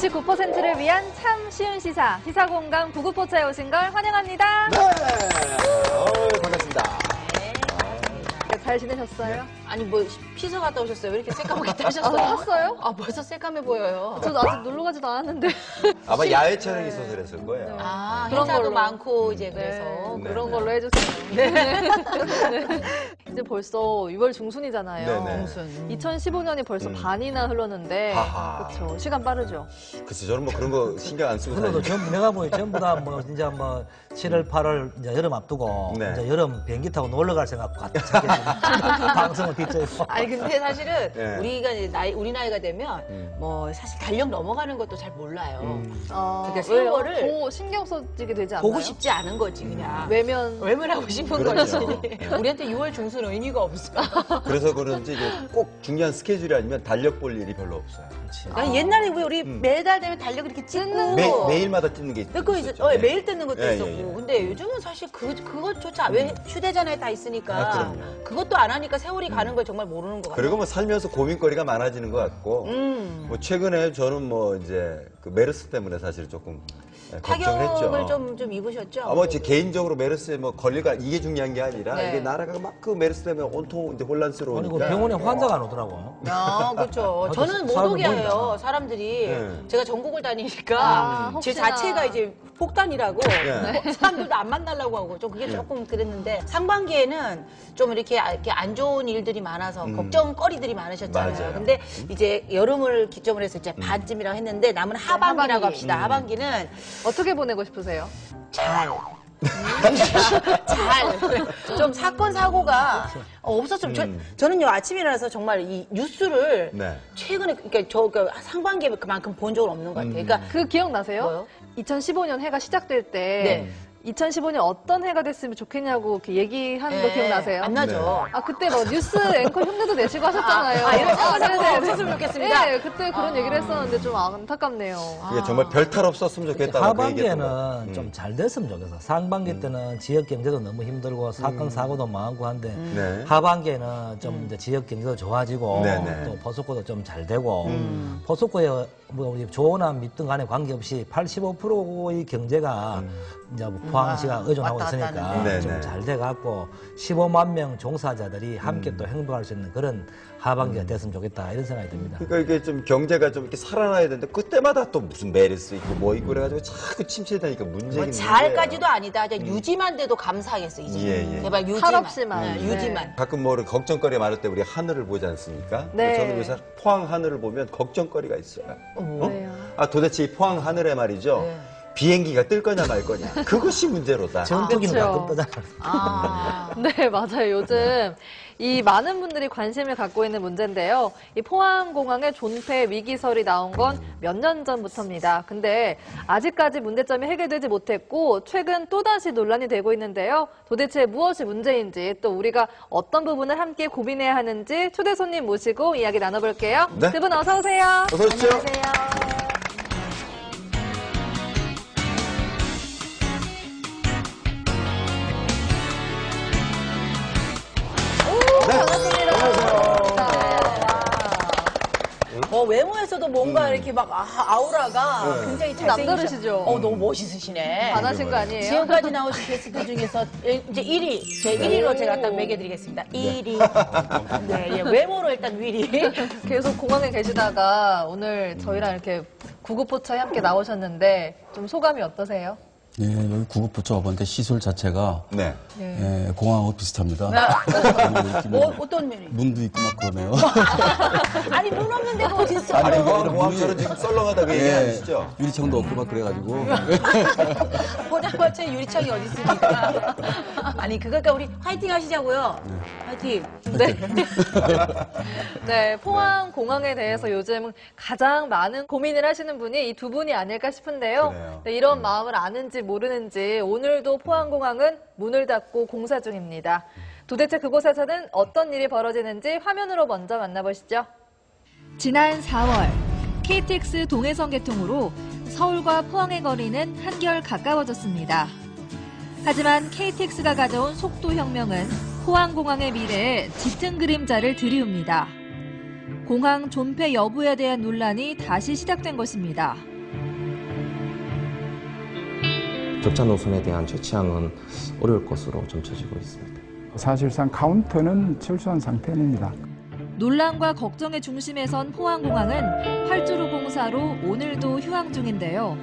99%를 위한 참 쉬운 시사, 시사공감 구구포차에 오신 걸 환영합니다. 네, 반갑습니다. 잘 지내셨어요? 아니 뭐 피서 갔다 오셨어요? 왜 이렇게 새까맣게 타셨어요? 탔어요? 아 벌써 새까매 보여요. 저도 아직 놀러 가지도 않았는데. 아마 야외 촬영이 있어서 그랬을 거예요. 아 그런 행사도 걸로. 많고 이제 네, 그래서 네. 그런 걸로 해주세요. 네. 이제 벌써 6월 중순이잖아요. 네네. 무슨 2015년이 벌써 반이나 흘렀는데, 하하. 그렇죠. 시간 빠르죠. 글쎄 저는 뭐 그런 거 신경 안 쓰고 그래도 다니죠. 내가 뭐 전부 다 뭐 진짜 뭐 7월, 8월 이제 여름 앞두고 네. 이제 여름 비행기 타고 놀러 갈 생각 갖고 방송을 빗자고. 아니 근데 사실은 네. 우리가 이제 우리 나이가 되면 뭐 사실 달력 넘어가는 것도 잘 몰라요. 그러니까 세월을 더 신경 써지게 되지 않나요? 보고 싶지 않은 거지 그냥. 외면하고 싶은 거지. 그럼요. 네. 우리한테 6월 중순 의미가 없어. 그래서 그런지 이게 꼭 중요한 스케줄이 아니면 달력 볼 일이 별로 없어요. 아니 옛날에 왜 우리 매달 되면 달력 이렇게 찍고 매일마다 찍는 게 그거 있었죠. 이제 매일 뜯는 것도 예, 있었고 예, 예. 근데 요즘은 사실 그것조차 왜 휴대전화에 다 있으니까 아, 그럼요. 그것도 안 하니까 세월이 가는 걸 정말 모르는 것 같아요. 그리고 뭐 살면서 고민거리가 많아지는 것 같고 뭐 최근에 저는 뭐 이제 그 메르스 때문에 사실 조금 걱정을 타격을 했죠. 좀 입으셨죠? 아마 제 개인적으로 메르스에 뭐 걸릴까 이게 중요한 게 아니라 네. 이게 나라가 막 그 메르스 때문에 온통 이제 혼란스러우니까. 그리고 병원에 환자가 안 오더라고. 아, 그렇죠. 저는 못 사람들 오게 해요, 모인다. 사람들이. 네. 제가 전국을 다니니까 제 혹시나. 자체가 이제 폭탄이라고 네. 사람들도 안 만나려고 하고 좀 그게 조금 그랬는데 상반기에는 좀 이렇게 안 좋은 일들이 많아서 걱정거리들이 많으셨잖아요. 맞아요. 근데 이제 여름을 기점으로 해서 이제 반쯤이라고 했는데 남은 하반기라고 하반기. 합시다. 하반기는 어떻게 보내고 싶으세요? 잘. 좀 사건 사고가 없었으면 저는요 아침에 일어나서 정말 이 뉴스를 네. 최근에 그러니까 상반기에 그만큼 본 적은 없는 것 같아요. 그러니까 그 기억나세요? 뭐요? 2015년 해가 시작될 때 네. 2015년 어떤 해가 됐으면 좋겠냐고 이렇게 얘기하는 거 기억나세요? 안 나죠. 아 그때 뭐 뉴스 앵커 흉내도 내시고 하셨잖아요. 이런 사건 사고가 네네네. 없었으면 좋겠습니다. 네, 그때 그런 얘기를 했었는데 좀 안타깝네요. 그게 정말 별탈 없었으면 좋겠다고 그 얘기했던 거. 하반기에는 좀 잘 됐으면 좋겠어. 상반기 때는 지역 경제도 너무 힘들고 사건 사고도 많고 한데 네. 하반기에는 좀 이제 지역 경제도 좋아지고 네네. 또 포스코도 좀 잘 되고 포스코에 뭐 우리 좋으나 믿든 간에 관계없이 85%의 경제가 이제 뭐 포항시가 의존하고 왔다 갔다 있으니까 하는데. 좀 네네. 잘 돼갖고 15만 명 종사자들이 함께 또 행복할 수 있는 그런 하반기가 됐으면 좋겠다 이런 생각이 듭니다. 그러니까 이게 좀 경제가 좀 이렇게 살아나야 되는데 그때마다 또 무슨 메르스 있고 뭐 있고 그래가지고 자꾸 침체되니까 문제긴 뭐 잘까지도 아니다. 이제 유지만 돼도 감사하겠어 이제. 예, 예. 제발 유지만. 탈 없이만. 네, 네. 유지만. 가끔 뭐 걱정거리가 많을 때 우리 하늘을 보지 않습니까? 네. 저는 요새 포항 하늘을 보면 걱정거리가 있어요. 왜요? 아 도대체 이 포항 하늘에 말이죠. 네. 비행기가 뜰 거냐 말 거냐. 그것이 문제로다. 전투기는 그쵸. 가끔 뜨잖아. 아. 네, 맞아요. 요즘 이 많은 분들이 관심을 갖고 있는 문제인데요. 이 포항공항의 존폐 위기설이 나온 건 몇 년 전부터입니다. 근데 아직까지 문제점이 해결되지 못했고 최근 또다시 논란이 되고 있는데요. 도대체 무엇이 문제인지 또 우리가 어떤 부분을 함께 고민해야 하는지 초대 손님 모시고 이야기 나눠볼게요. 네. 두 분 어서 오세요. 어서 오십시오. 안녕하세요. 외모에서도 뭔가 이렇게 막 아우라가 굉장히 남다르시죠? 너무 멋있으시네. 반하신 거 아니에요? 지금까지 나오신 게스트 중에서 이제 1위, 제 1위로 제가 딱 매겨드리겠습니다. 1위. 네, 예, 외모로 일단 위리. 계속 공항에 계시다가 오늘 저희랑 이렇게 구구포차에 함께 나오셨는데 좀 소감이 어떠세요? 예, 여기 구급부처 업원대 시설 자체가 네. 예, 공항하고 비슷합니다. 어떤 면이? 문도 있고 막 그러네요. 아니, 문 없는 데가 어딨어? 아니 아니, 공항처럼 지금 썰렁하다고 예, 얘기하시죠? 유리창도 없고 막 그래가지고. 보자마자 유리창이 어디 있습니까? 아니, 그러니까 우리 화이팅 하시자고요. 화이팅. 네. 네, 포항공항에 대해서 요즘 가장 많은 고민을 하시는 분이 이 두 분이 아닐까 싶은데요. 그래요. 네, 이런 마음을 아는지 모르는지 오늘도 포항공항은 문을 닫고 공사 중입니다. 도대체 그곳에서는 어떤 일이 벌어지는지 화면으로 먼저 만나보시죠. 지난 4월 KTX 동해선 개통으로 서울과 포항의 거리는 한결 가까워졌습니다. 하지만 KTX가 가져온 속도혁명은 포항공항의 미래에 짙은 그림자를 들이웁니다. 공항 존폐 여부에 대한 논란이 다시 시작된 것입니다. 적자 노선에 대한 재취항은 어려울 것으로 점쳐지고 있습니다. 사실상 카운터는 철수한 상태입니다. 논란과 걱정의 중심에 선 포항공항은 활주로 공사로 오늘도 휴항 중인데요.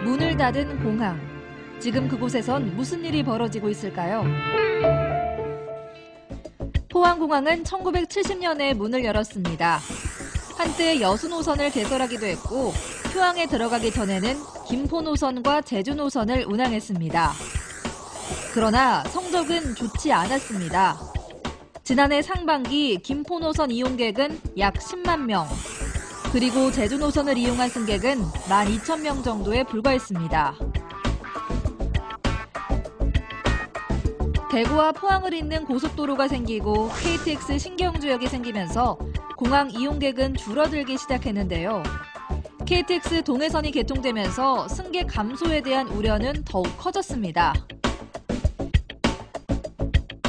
문을 닫은 공항. 지금 그곳에선 무슨 일이 벌어지고 있을까요? 포항공항은 1970년에 문을 열었습니다. 한때 여수 노선을 개설하기도 했고 휴항에 들어가기 전에는 김포 노선과 제주 노선을 운항했습니다. 그러나 성적은 좋지 않았습니다. 지난해 상반기 김포 노선 이용객은 약 10만 명, 그리고 제주 노선을 이용한 승객은 12,000명 정도에 불과했습니다. 대구와 포항을 잇는 고속도로가 생기고 KTX 신경주역이 생기면서 공항 이용객은 줄어들기 시작했는데요. KTX 동해선이 개통되면서 승객 감소에 대한 우려는 더욱 커졌습니다.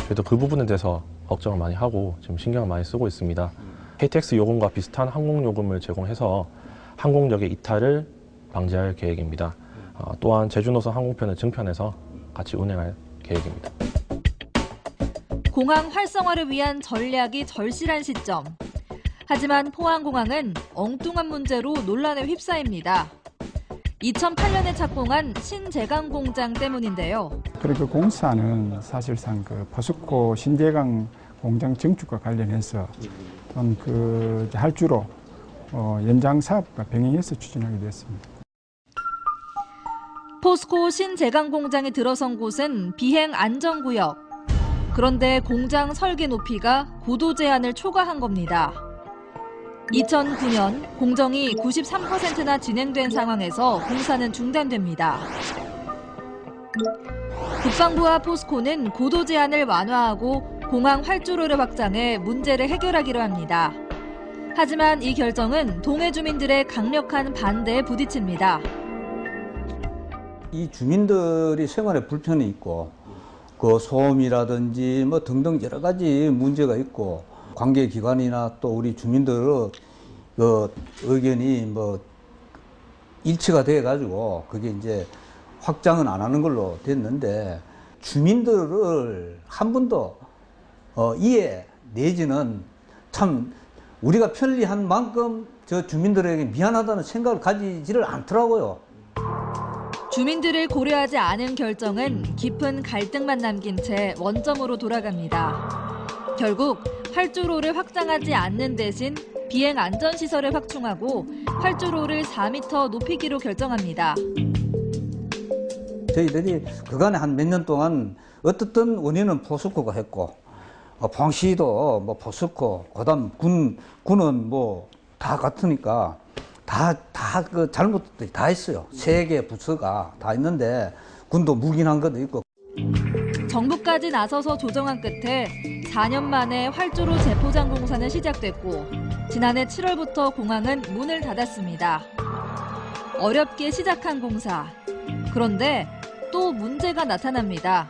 그래도 그 부분에 대해서 걱정을 많이 하고 지금 신경을 많이 쓰고 있습니다. KTX 요금과 비슷한 항공 요금을 제공해서 항공력의 이탈을 방지할 계획입니다. 또한 제주 노선 항공편을 증편해서 같이 운행할 계획입니다. 공항 활성화를 위한 전략이 절실한 시점. 하지만 포항공항은 엉뚱한 문제로 논란에 휩싸입니다. 2008년에 착공한 신제강 공장 때문인데요. 그리고 공사는 사실상 그 포스코 신제강 공장 증축과 관련해서 그 할주로 연장 사업과 병행해서 추진하게 됐습니다. 포스코 신제강 공장이 들어선 곳은 비행 안전구역. 그런데 공장 설계 높이가 고도 제한을 초과한 겁니다. 2009년 공정이 93%나 진행된 상황에서 공사는 중단됩니다. 국방부와 포스코는 고도 제한을 완화하고 공항 활주로를 확장해 문제를 해결하기로 합니다. 하지만 이 결정은 동해 주민들의 강력한 반대에 부딪힙니다. 이 주민들이 생활에 불편이 있고 그 소음이라든지 뭐 등등 여러 가지 문제가 있고 관계기관이나 또 우리 주민들의 그 의견이 뭐 일치가 돼 가지고 그게 이제 확장은 안 하는 걸로 됐는데 주민들을 한 번도 이해 내지는 참 우리가 편리한 만큼 저 주민들에게 미안하다는 생각을 가지지를 않더라고요. 주민들을 고려하지 않은 결정은 깊은 갈등만 남긴 채 원점으로 돌아갑니다. 결국 활주로를 확장하지 않는 대신 비행 안전시설을 확충하고 활주로를 4m 높이기로 결정합니다. 저희들이 그간에 한 몇 년 동안 어떻든 원인은 포스코가 했고 포항시도 뭐 포스코, 그다음 군은 뭐 다 같으니까 다 그 잘못들이 다 했어요. 세 개 부서가 다 있는데 군도 묵인한 것도 있고. 정부까지 나서서 조정한 끝에 4년 만에 활주로 재포장 공사는 시작됐고 지난해 7월부터 공항은 문을 닫았습니다. 어렵게 시작한 공사. 그런데 또 문제가 나타납니다.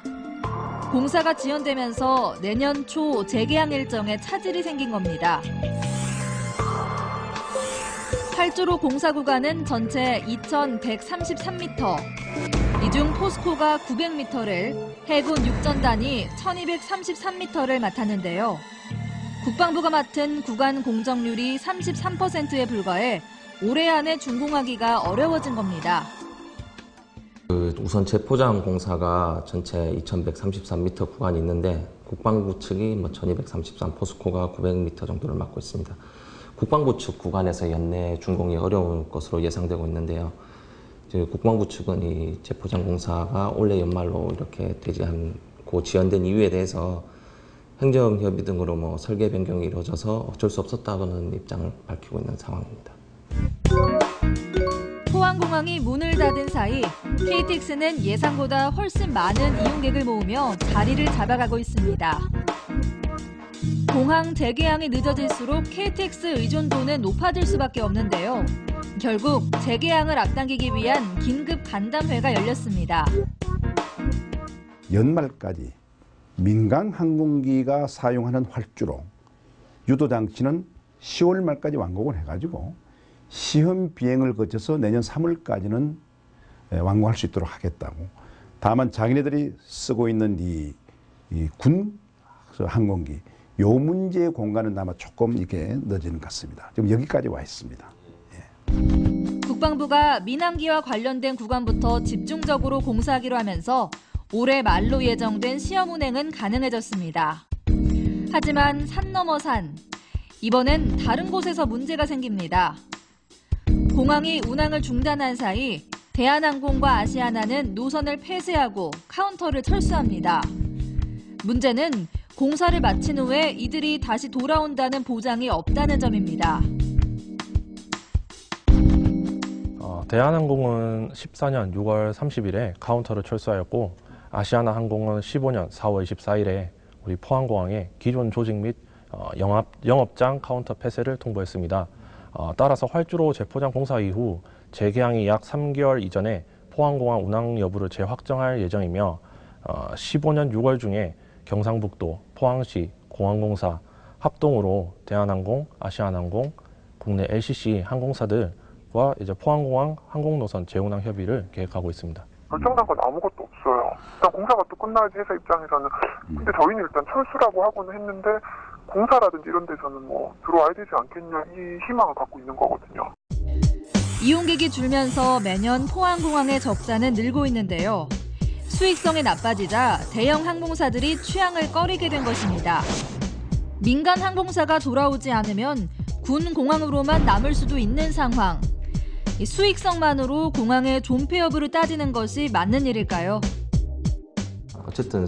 공사가 지연되면서 내년 초 재개항 일정에 차질이 생긴 겁니다. 활주로 공사 구간은 전체 2,133m. 이 중 포스코가 900m를, 해군 육전단이 1,233m를 맡았는데요. 국방부가 맡은 구간 공정률이 33%에 불과해 올해 안에 준공하기가 어려워진 겁니다. 우선 재포장 공사가 전체 2,133m 구간이 있는데 국방부 측이 1,233, 포스코가 900m 정도를 맡고 있습니다. 국방부 측 구간에서 연내 준공이 어려울 것으로 예상되고 있는데요. 국방부 측은 이 재포장 공사가 올해 연말로 이렇게 되지 않고 지연된 이유에 대해서 행정협의 등으로 설계 변경이 이루어져서 어쩔 수 없었다는 입장을 밝히고 있는 상황입니다. 포항공항이 문을 닫은 사이 KTX는 예상보다 훨씬 많은 이용객을 모으며 자리를 잡아가고 있습니다. 공항 재개항이 늦어질수록 KTX 의존도는 높아질 수밖에 없는데요. 결국 재개항을 앞당기기 위한 긴급 간담회가 열렸습니다. 연말까지 민간 항공기가 사용하는 활주로 유도장치는 10월 말까지 완공을 해가지고 시험 비행을 거쳐서 내년 3월까지는 완공할 수 있도록 하겠다고 다만 자기네들이 쓰고 있는 이 군 항공기 요 문제의 공간은 아마 조금 이게 늦은 것 같습니다. 지금 여기까지 와 있습니다. 국방부가 민항기와 관련된 구간부터 집중적으로 공사하기로 하면서 올해 말로 예정된 시험 운행은 가능해졌습니다. 하지만 산 넘어 산, 이번엔 다른 곳에서 문제가 생깁니다. 공항이 운항을 중단한 사이 대한항공과 아시아나는 노선을 폐쇄하고 카운터를 철수합니다. 문제는 공사를 마친 후에 이들이 다시 돌아온다는 보장이 없다는 점입니다. 대한항공은 14년 6월 30일에 카운터를 철수하였고 아시아나 항공은 15년 4월 24일에 우리 포항공항에 기존 조직 및 영업장 카운터 폐쇄를 통보했습니다. 따라서 활주로 재포장 공사 이후 재개항이 약 3개월 이전에 포항공항 운항 여부를 재확정할 예정이며 15년 6월 중에 경상북도, 포항시, 공항공사 합동으로 대한항공, 아시아나항공, 국내 LCC 항공사들과 이제 포항공항 항공노선 재운항 협의를 계획하고 있습니다. 결정난 건 아무것도 없어요. 일단 공사가 또 끝나야지 회사 입장에서는. 근데 저희는 일단 철수라고 하고는 했는데 공사라든지 이런 데서는 뭐 들어와야 되지 않겠냐 이 희망을 갖고 있는 거거든요. 이용객이 줄면서 매년 포항공항의 적자는 늘고 있는데요. 수익성이 나빠지자 대형 항공사들이 취항을 꺼리게 된 것입니다. 민간 항공사가 돌아오지 않으면 군 공항으로만 남을 수도 있는 상황. 수익성만으로 공항의 존폐 여부를 따지는 것이 맞는 일일까요? 어쨌든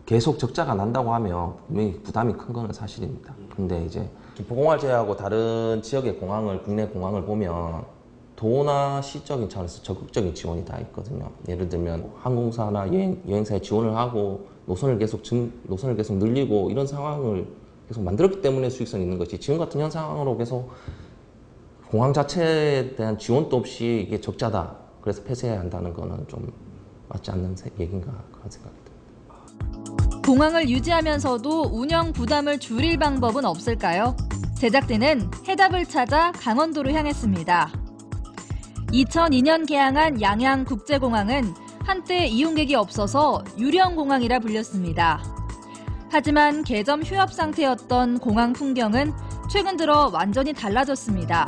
계속 적자가 난다고 하면 분명히 부담이 큰 거는 사실입니다. 근데 이제 김포공항을 제외하고 다른 지역의 공항을, 국내 공항을 보면 도나 시적인 차원에서 적극적인 지원이 다 있거든요. 예를 들면 항공사나 여행사에 지원을 하고 노선을 계속 늘리고 이런 상황을 계속 만들었기 때문에 수익성이 있는 것이, 지금 같은 현상으로 계속 공항 자체에 대한 지원도 없이 이게 적자다, 그래서 폐쇄해야 한다는 거는 좀 맞지 않는 얘기인가 그런 생각이 듭니다. 공항을 유지하면서도 운영 부담을 줄일 방법은 없을까요? 제작진은 해답을 찾아 강원도로 향했습니다. 2002년 개항한 양양국제공항은 한때 이용객이 없어서 유령공항이라 불렸습니다. 하지만 개점 휴업 상태였던 공항 풍경은 최근 들어 완전히 달라졌습니다.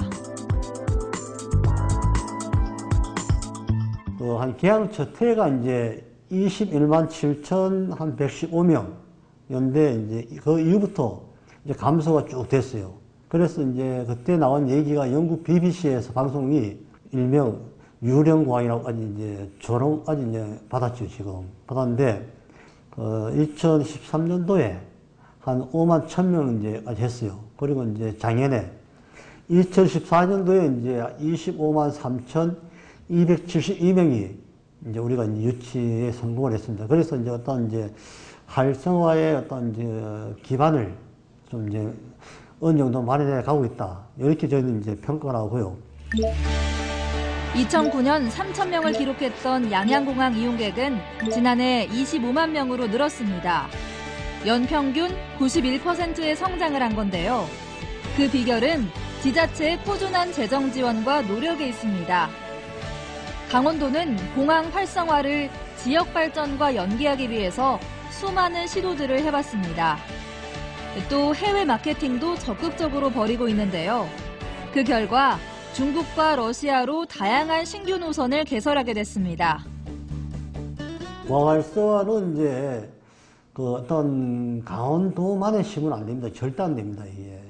한 개항 첫 해가 이제 21만 7,115명인데 이제 그 이후부터 이제 감소가 쭉 됐어요. 그래서 이제 그때 나온 얘기가 영국 BBC에서 방송이 일명 유령공항이라고까지 이제 조롱까지 이제 받았죠, 지금. 받았는데, 2013년도에 한 5만 1,000명 이제까지 했어요. 그리고 이제 작년에 2014년도에 이제 25만 3,272명이 이제 우리가 이제 유치에 성공을 했습니다. 그래서 이제 어떤 이제 활성화의 어떤 이제 기반을 좀 이제 어느 정도 마련해 가고 있다. 이렇게 저희는 이제 평가를 하고요. 2009년 3,000명을 기록했던 양양공항 이용객은 지난해 25만 명으로 늘었습니다. 연평균 91%의 성장을 한 건데요. 그 비결은 지자체의 꾸준한 재정 지원과 노력에 있습니다. 강원도는 공항 활성화를 지역 발전과 연계하기 위해서 수많은 시도들을 해봤습니다. 또 해외 마케팅도 적극적으로 벌이고 있는데요. 그 결과 중국과 러시아로 다양한 신규 노선을 개설하게 됐습니다. 공항 활성화는 이제 그 어떤 강원도만의 시군 안 됩니다. 절대 안 됩니다. 이게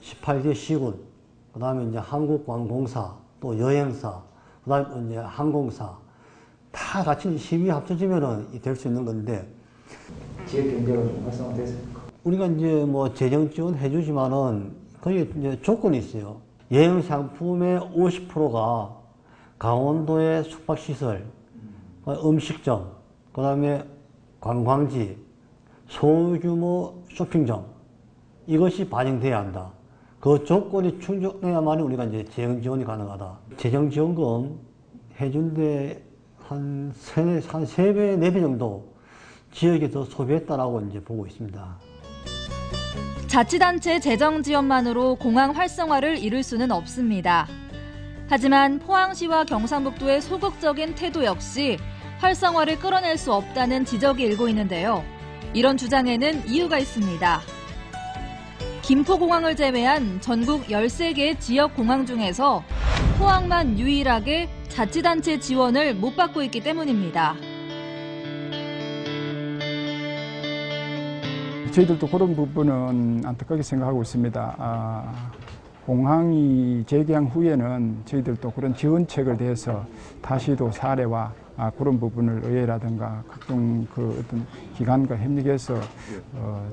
18개 시군, 그 다음에 이제 한국관공사, 또 여행사, 그 다음에 이제 항공사 다 같이 힘이 합쳐지면은 될 수 있는 건데. 지역 경제가 좀 활성화됐습니까? 우리가 이제 뭐 재정 지원 해주지만은 거기에 이제 조건이 있어요. 여행 상품의 50%가 강원도의 숙박시설, 음식점, 그 다음에 관광지, 소규모 쇼핑점, 이것이 반영돼야 한다. 그 조건이 충족돼야만 우리가 이제 재정 지원이 가능하다. 재정 지원금 해준데 한 3배, 4배 정도 지역에서 소비했다라고 이제 보고 있습니다. 자치단체 재정 지원만으로 공항 활성화를 이룰 수는 없습니다. 하지만 포항시와 경상북도의 소극적인 태도 역시 활성화를 끌어낼 수 없다는 지적이 일고 있는데요. 이런 주장에는 이유가 있습니다. 김포공항을 제외한 전국 13개 지역공항 중에서 포항만 유일하게 자치단체 지원을 못 받고 있기 때문입니다. 저희들도 그런 부분은 안타깝게 생각하고 있습니다. 공항이 재개항 후에는 저희들도 그런 지원책을 대해서 다시도 사례와 그런 부분을 의회라든가 각종 그 어떤 기관과 협력해서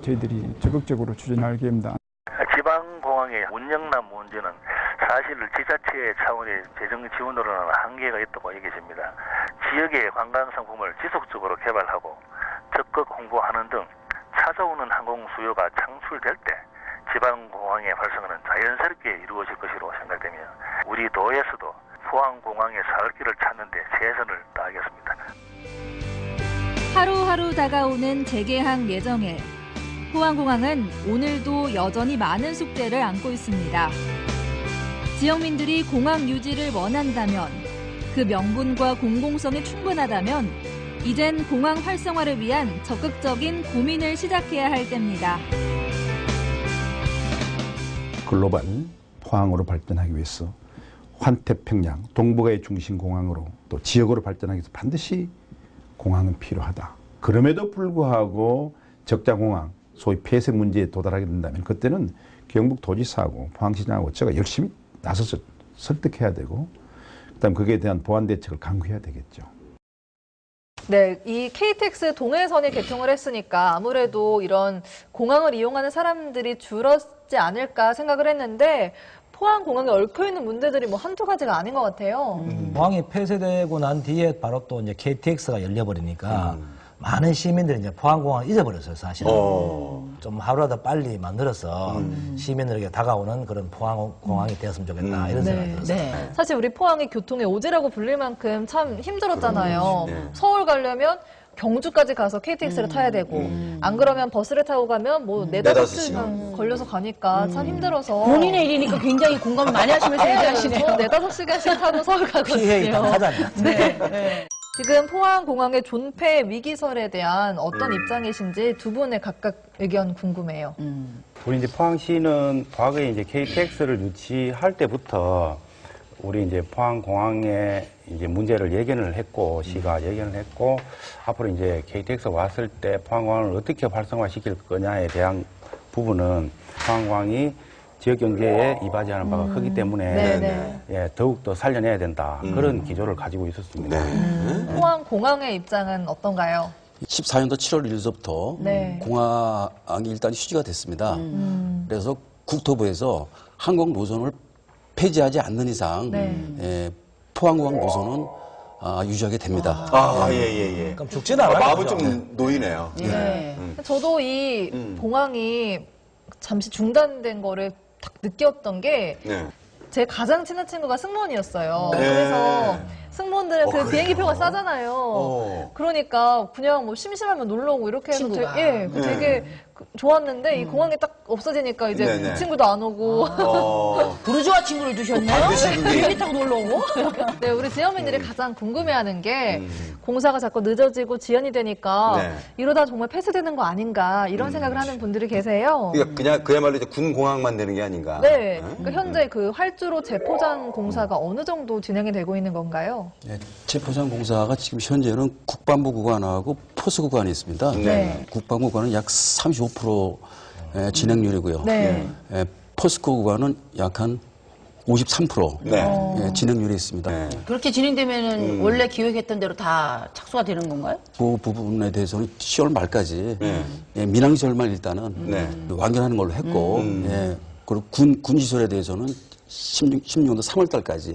저희들이 적극적으로 추진할 계획입니다. 지방공항의 운영난 문제는 사실 지자체 차원의 재정 지원으로는 한계가 있다고 여겨집니다. 지역의 관광상품을 지속적으로 개발하고 적극 홍보하는 등 찾아오는 항공 수요가 창출될 때 지방공항의 활성화는 자연스럽게 이루어질 것으로 생각되며 우리 도에서도 포항공항의 살 길을 찾는 데 최선을 다하겠습니다. 하루하루 다가오는 재개항 예정일. 포항공항은 오늘도 여전히 많은 숙제를 안고 있습니다. 지역민들이 공항 유지를 원한다면, 그 명분과 공공성이 충분하다면 이젠 공항 활성화를 위한 적극적인 고민을 시작해야 할 때입니다. 글로벌 포항으로 발전하기 위해서 환태평양, 동북아의 중심 공항으로 또 지역으로 발전하기 위해서 반드시 공항은 필요하다. 그럼에도 불구하고 적자공항, 소위 폐쇄 문제에 도달하게 된다면 그때는 경북도지사하고 포항시장하고 제가 열심히 나서서 설득해야 되고 그다음 거기에 대한 보완 대책을 강구해야 되겠죠. 네, 이 KTX 동해선이 개통을 했으니까 아무래도 이런 공항을 이용하는 사람들이 줄었지 않을까 생각을 했는데 포항공항에 얽혀있는 문제들이 뭐 한두 가지가 아닌 것 같아요. 공항이 폐쇄되고 난 뒤에 바로 또 이제 KTX가 열려버리니까 많은 시민들이 이제 포항공항을 잊어버렸어요, 사실은. 좀 하루라도 빨리 만들어서 시민들에게 다가오는 그런 포항공항이 되었으면 좋겠다, 이런 생각이 들었어요. 네. 사실 우리 포항이 교통의 오지라고 불릴 만큼 참 힘들었잖아요. 서울 가려면 경주까지 가서 KTX를 타야 되고 안 그러면 버스를 타고 가면 뭐 4-5시간 걸려서 가니까 참 힘들어서 본인의 일이니까 굉장히 공감을 많이 하시면서 얘기하시네요. 저 4-5시간씩 타고 서울 가거든요. 피해 일단 하잖아요. 네. 지금 포항공항의 존폐 위기설에 대한 어떤 입장이신지 두 분의 각각 의견 궁금해요. 우리 이제 포항시는 과거에 이제 KTX를 유치할 때부터 우리 이제 포항공항에 이제 문제를 예견을 했고, 시가 예견을 했고, 앞으로 이제 KTX가 왔을 때 포항공항을 어떻게 활성화시킬 거냐에 대한 부분은 포항공항이 지역 경제에 이바지하는 바가 크기 때문에 예, 더욱더 살려내야 된다. 그런 기조를 가지고 있었습니다. 포항공항의 입장은 어떤가요? 14년도 7월 1일부터 공항이 일단 휴지가 됐습니다. 그래서 국토부에서 항공 노선을 폐지하지 않는 이상 포항공항 노선은 유지하게 됩니다. 그럼 죽지는 않아요. 마음은 좀 놓이네요. 저도 이 공항이 잠시 중단된 거를 딱 느꼈던 게 제 가장 친한 친구가 승무원이었어요. 그래서 승무원들은 그 비행기표가 싸잖아요. 그러니까 그냥 뭐 심심하면 놀러 오고 이렇게 해서 되게 좋았는데 이 공항이 딱 없어지니까 이제 그 친구도 안 오고 부르주아 친구를 두셨네요. 비행기 타고 놀러 오고. 네, 우리 지역민들이 가장 궁금해하는 게 공사가 자꾸 늦어지고 지연이 되니까 이러다 정말 폐쇄되는 거 아닌가 이런 생각을 하는 분들이 계세요. 그러니까 그냥 그야말로 이제 군 공항만 되는 게 아닌가. 네, 그러니까 현재 그 활주로 재포장 공사가 어느 정도 진행이 되고 있는 건가요? 재포장 공사가 지금 현재는 국방부 구간하고 포스 구간이 있습니다. 국방부 구간은 약 35% 진행률이고요. 포스코 구간은 약 한 53% 진행률이 있습니다. 그렇게 진행되면은 원래 기획했던 대로 다 착수가 되는 건가요? 그 부분에 대해서는 10월 말까지 민항시설만 일단은 완결하는 걸로 했고, 그리고 군시설에 대해서는 16년도 3월 달까지.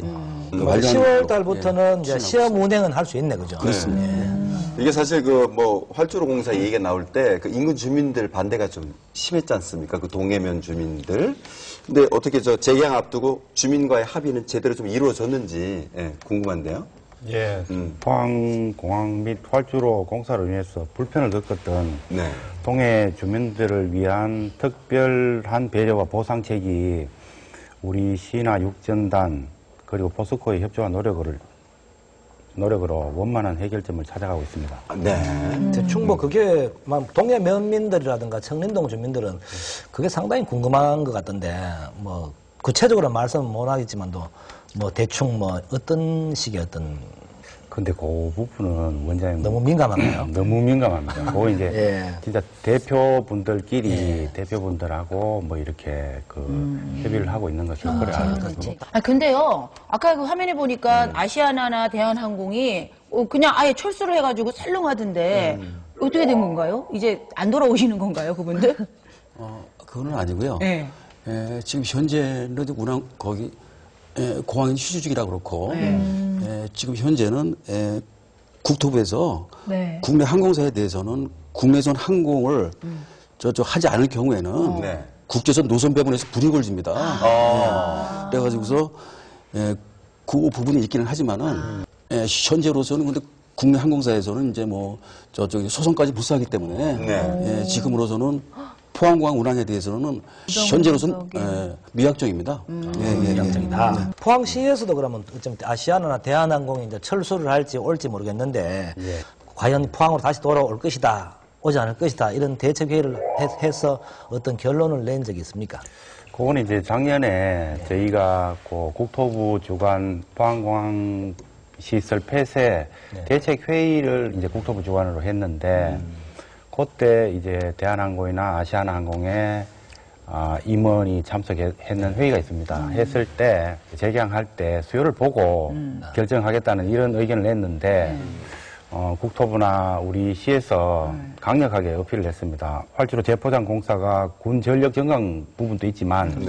10월 달부터는 이제 시험 운행은 할 수 있네, 그죠? 그렇습니다. 이게 사실 그 뭐 활주로 공사 얘기가 나올 때 그 인근 주민들 반대가 좀 심했지 않습니까? 그 동해면 주민들. 근데 어떻게 저 재개항 앞두고 주민과의 합의는 제대로 좀 이루어졌는지 궁금한데요. 포항공항 및 활주로 공사로 인해서 불편을 겪었던 동해 주민들을 위한 특별한 배려와 보상책이 우리 시나 육전단 그리고 포스코의 협조와 노력을 노력으로 원만한 해결점을 찾아가고 있습니다. 네. 대충 뭐 그게 막 동해 면민들이라든가 청림동 주민들은 그게 상당히 궁금한 것 같던데 뭐 구체적으로 말씀은 못 하겠지만도 뭐 대충 뭐 어떤 식의 어떤 근데 그 부분은 원장님 너무 민감한가요? 너무 민감합니다. 그거 이제 예. 진짜 대표분들끼리 대표분들하고 뭐 이렇게 그 협의를 하고 있는 것으로 그래 알고 있습니다. 아, 근데요, 아까 그 화면에 보니까 아시아나나 대한항공이 그냥 아예 철수를 해가지고 살롱하던데 어떻게 된 건가요? 이제 안 돌아오시는 건가요, 그분들? 그거는 아니고요. 네. 지금 현재는 운항 거기 공항인 휴지 중이라 그렇고 지금 현재는 국토부에서 네. 국내 항공사에 대해서는 국내선 항공을 하지 않을 경우에는 네. 국제선 노선 배분에서 불이익을 걸집니다. 그래가지고서 그 부분이 있기는 하지만은 현재로서는 근데 국내 항공사에서는 이제 뭐 저쪽에 소송까지 불사하기 때문에 지금으로서는 포항공항 운항에 대해서는 현재로서는 미확정입니다. 미확정이다. 포항시에서도 그러면 어쩌면 아시아나나 대한항공이 이제 철수를 할지 올지 모르겠는데 과연 포항으로 다시 돌아올 것이다, 오지 않을 것이다 이런 대책 회의를 해서 어떤 결론을 낸 적이 있습니까? 그건 이제 작년에 저희가 그 국토부 주관 포항공항 시설 폐쇄 대책 회의를 이제 국토부 주관으로 했는데. 그때 이제 대한항공이나 아시아나항공에 임원이 참석했는 회의가 있습니다. 했을 때 재개항할 때 수요를 보고 결정하겠다는 이런 의견을 냈는데 국토부나 우리 시에서 강력하게 어필을 했습니다. 활주로 재포장공사가 군 전력 정강 부분도 있지만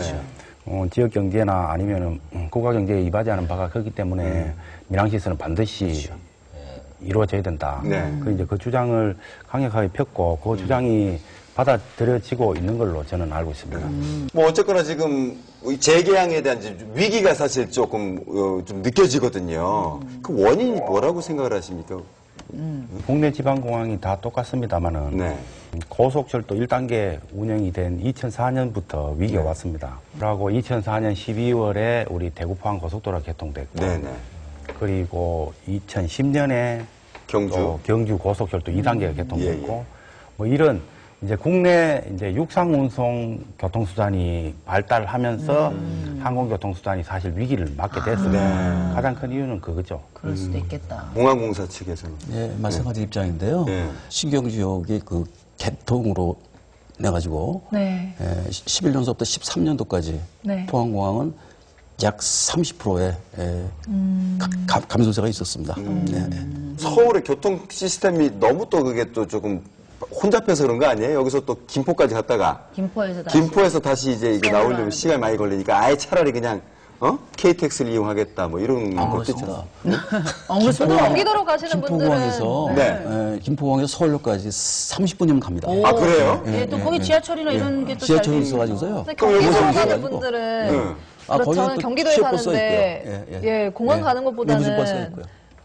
지역 경제나 아니면은 국가 경제에 이바지하는 바가 크기 때문에 밀항시설은 반드시 이루어져야 된다. 이제 그 주장을 강력하게 폈고 그 주장이 받아들여지고 있는 걸로 저는 알고 있습니다. 뭐 어쨌거나 지금 재개항에 대한 위기가 사실 조금 좀 느껴지거든요. 그 원인이 뭐라고 생각을 하십니까? 국내 지방공항이 다 똑같습니다만은 고속철도 1단계 운영이 된 2004년부터 위기가 왔습니다. 그리고 2004년 12월에 우리 대구 포항 고속도로가 개통됐고 그리고 2010년에 경주 고속철도 2단계가 개통됐고 뭐 이런 이제 국내 이제 육상 운송 교통수단이 발달하면서 항공교통수단이 사실 위기를 맞게 됐습니다. 가장 큰 이유는 그거죠. 그럴 수도 있겠다. 공항공사 측에서는 마찬가지 입장인데요. 신경지역이 그 개통으로 내가지고 11년서부터 13년도까지 포항공항은 약 30%의 감소세가 있었습니다. 서울의 교통 시스템이 너무 또 그게 또 조금 혼잡해서 그런 거 아니에요? 여기서 또 김포까지 갔다가 김포에서 다시 이제 이거 나오려면 시간이 많이 걸리니까 아예 차라리 그냥 KTX를 이용하겠다 뭐 이런 것도 있잖아. 경기도로 가시는 분들은 김포공항에서 서울역까지 30분이면 갑니다. 아 그래요? 또 거기 지하철이나 이런 게 또 지하철이 있어가지고요. 경기도로 가는 분들은 그렇죠. 저는 경기도에 사는데 공항 가는 것보다는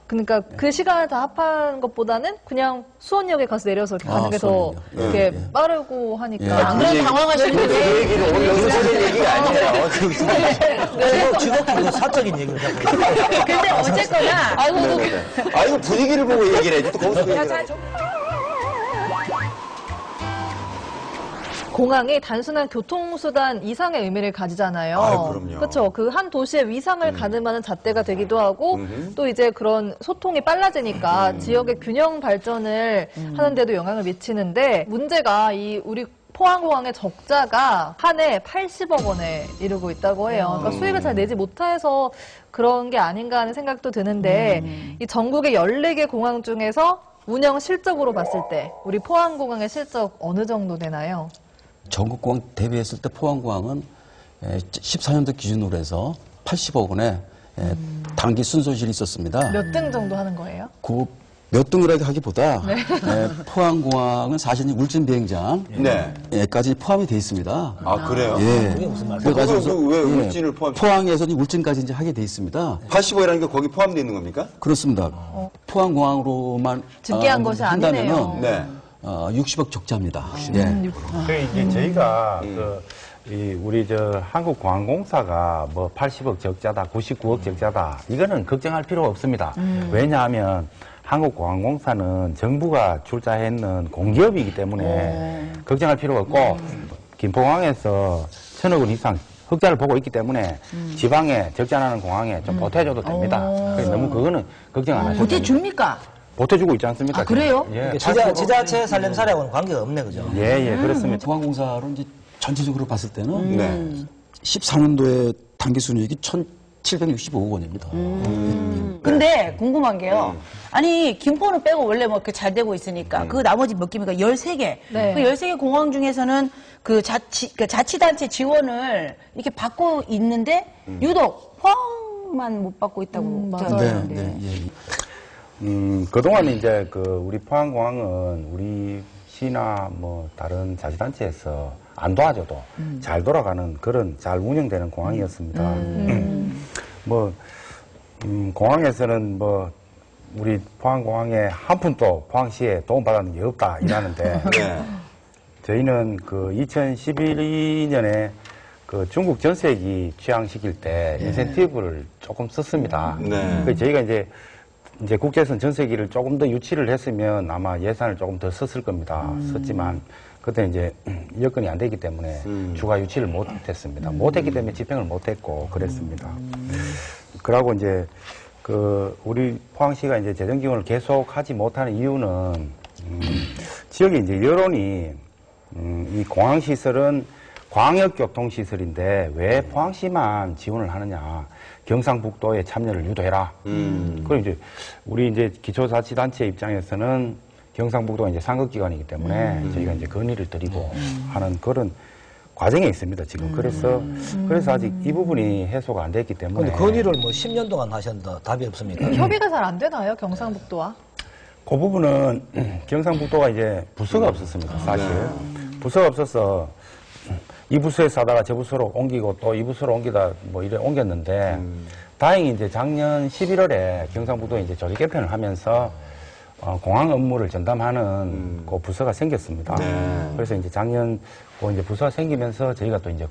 그러니까 그 시간을 다 합한 것보다는 그냥 수원역에 가서 내려서 이렇게 가는 게 더 이렇게 빠르고 하니까. 안 그래도 당황하시는데 그 얘기를 오늘 여기서 하는 얘기가 아니에요. 지극히 사적인 얘기를 하고 근데 어쨌거나 아이고 분위기를 보고 얘기를 해야지 또 거기서 공항이 단순한 교통수단 이상의 의미를 가지잖아요. 그럼요. 그렇죠. 그 한 도시의 위상을 가늠하는 잣대가 되기도 하고 또 이제 그런 소통이 빨라지니까 지역의 균형 발전을 하는데도 영향을 미치는데 문제가 이 우리 포항공항의 적자가 한 해 80억 원에 이르고 있다고 해요. 그러니까 수익을 잘 내지 못해서 그런 게 아닌가 하는 생각도 드는데 이 전국의 14개 공항 중에서 운영 실적으로 봤을 때 우리 포항공항의 실적 어느 정도 되나요? 전국공항 대비했을 때 포항공항은 14년도 기준으로 해서 80억 원의 단기 순손실이 있었습니다. 몇 등 정도 하는 거예요? 그 몇 등이라고 하기보다 포항공항은 사실 울진 비행장까지 포함이 돼 있습니다. 아 그래요? 그게 무슨 말이에요? 그래가지고 왜 울진을 포항에서 울진까지 이제 하게 돼 있습니다. 80억이라는 게 거기 포함되어 있는 겁니까? 그렇습니다. 포항공항으로만 집계한 것이 아니네요. 한다면은 60억 적자입니다. 그 이제 저희가 그 우리 한국공항공사가 뭐 80억 적자다, 99억 적자다, 이거는 걱정할 필요가 없습니다. 왜냐하면 한국공항공사는 정부가 출자해 있는 공기업이기 때문에 걱정할 필요가 없고, 김포공항에서 1,000억 원 이상 흑자를 보고 있기 때문에 지방에 적자 나는 공항에 좀 보태줘도 됩니다. 그래서 너무 그거는 걱정 안 하셔도 됩니다. 보태줍니까? 보태주고 있지 않습니까? 아, 그래요? 예. 지자체 살림살이하고는 관계가 없네, 그죠? 예, 그렇습니다. 공항공사로 이제 전체적으로 봤을 때는 14년도에 당기순이익이 1,765억 원입니다. 근데 궁금한 게요. 아니, 김포는 빼고 원래 뭐 이렇게 잘 되고 있으니까 그 나머지 몇 개입니까? 13개. 네. 그 13개 공항 중에서는 그 자치단체 지원을 이렇게 받고 있는데 유독 포항만 못 받고 있다고 들었는데. 그동안 이제 우리 포항공항은 우리 시나 뭐 다른 자치단체에서 안 도와줘도 잘 돌아가는 그런 잘 운영되는 공항이었습니다. 공항에서는 뭐 우리 포항공항에 한 푼도 포항시에 도움받았는 게 없다 이러는데 저희는 2011년에 중국 전세기 취항시킬 때 인센티브를 조금 썼습니다. 그래서 저희가 이제 국제선 전세기를 조금 더 유치를 했으면 아마 예산을 조금 더 썼을 겁니다. 썼지만 그때 이제 여건이 안 되기 때문에 추가 유치를 못 했습니다. 못 했기 때문에 집행을 못 했고 그랬습니다. 그러고 이제 우리 포항시가 이제 재정 지원을 계속 하지 못하는 이유는 지역에 이제 여론이 이 공항시설은 광역교통시설인데 왜 포항시만 지원을 하느냐. 경상북도에 참여를 유도해라. 그리고 이제 우리 이제 기초자치단체 입장에서는 경상북도가 이제 상급기관이기 때문에 저희가 이제 건의를 드리고 하는 그런 과정에 있습니다, 지금. 그래서 아직 이 부분이 해소가 안 됐기 때문에. 근데 건의를 뭐 10년 동안 하셨는데 답이 없습니까? 협의가 잘 안 되나요, 경상북도와? 그 부분은 경상북도가 이제 부서가 없었습니다, 사실. 부서가 없어서 이 부서에서 하다가 저 부서로 옮기고 또 이 부서로 옮기다 뭐 이래 옮겼는데 다행히 이제 작년 11월에 경상북도에 이제 조직 개편을 하면서 공항 업무를 전담하는 그 부서가 생겼습니다. 그래서 이제 작년 이제 부서가 생기면서 저희가 또 이제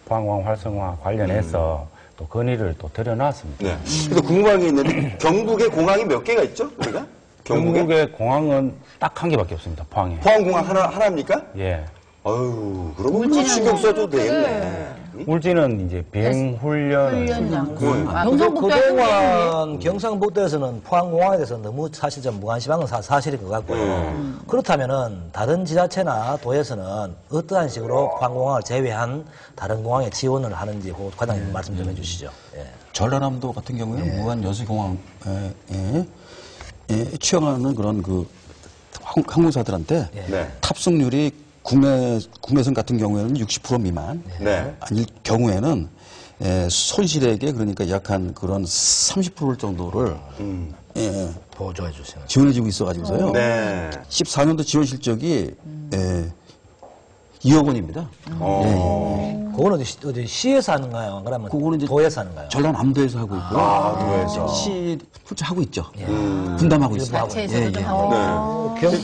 포항공항 활성화 관련해서 또 건의를 또 드려놨습니다. 그래서 궁금한 게 있는데 경북에 공항이 몇 개가 있죠, 우리가? 경북의 공항은 딱 한 개밖에 없습니다, 포항에. 포항공항 하나입니까? 예. 아유, 그러면 신경 써도 되겠네. 울진은 이제 비행 훈련장. 그동안 경상북도에서는 포항공항에 대해서 너무 사실 좀 무관심한 건 사실인 것 같고요. 그렇다면은 다른 지자체나 도에서는 어떠한 식으로 포항공항을 제외한 다른 공항에 지원을 하는지 과장님 말씀 좀 해주시죠. 전라남도 같은 경우에는 무한 여수공항에 취항하는 그런 항공사들한테 탑승률이 국내선 같은 경우에는 60% 미만 아닐 경우에는 손실액에 그러니까 약한 그런 30% 정도를 보조해 주세요. 지원해주고 있어가지고서요. 14년도 지원 실적이 2억 원입니다. 그거는 어디 시에서 하는가요? 그러면 그거는 이제 도에서 하는가요? 전라남도에서 하고 있고요. 도에서. 시 실제 하고 있죠. 분담하고 있습니다.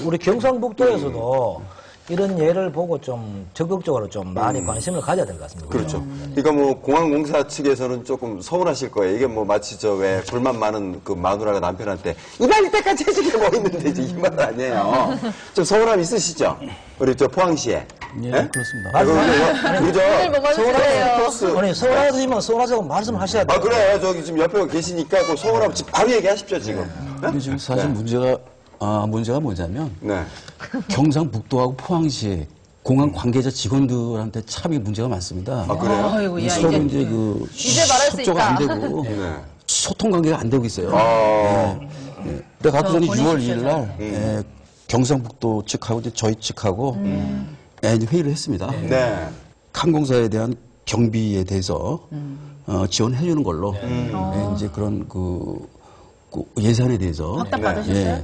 우리 경상북도에서도 이런 예를 보고 좀 적극적으로 좀 많이 관심을 가져야 될 것 같습니다. 그렇죠. 그러니까 뭐 공항공사 측에서는 조금 서운하실 거예요. 이게 뭐 마치 왜 불만 많은 그 마누라가 남편한테 이발 때까지 해주게 뭐 있는데 이제 이 말 아니에요. 좀 서운함 있으시죠? 우리 포항시에. 예, 그렇습니다. 아니, 서운하시면 서운하자고 말씀하셔야 돼요. 그래. 저기 지금 옆에 계시니까 그 서운함 바로 얘기하십시오, 지금. 근데 지금 사실 문제가 뭐냐면 경상북도하고 포항시 공항 관계자 직원들한테 참 문제가 많습니다. 그래요? 서로 이제 말할 수 협조가 안 있다. 되고 소통 관계가 안 되고 있어요. 내가 아까 전에 6월 2일 날 경상북도 측하고 이제 저희 측하고 이제 회의를 했습니다. 항공사에 대한 경비에 대해서 지원해 주는 걸로 이제 그런 그 예산에 대해서 확답 받으셨어요?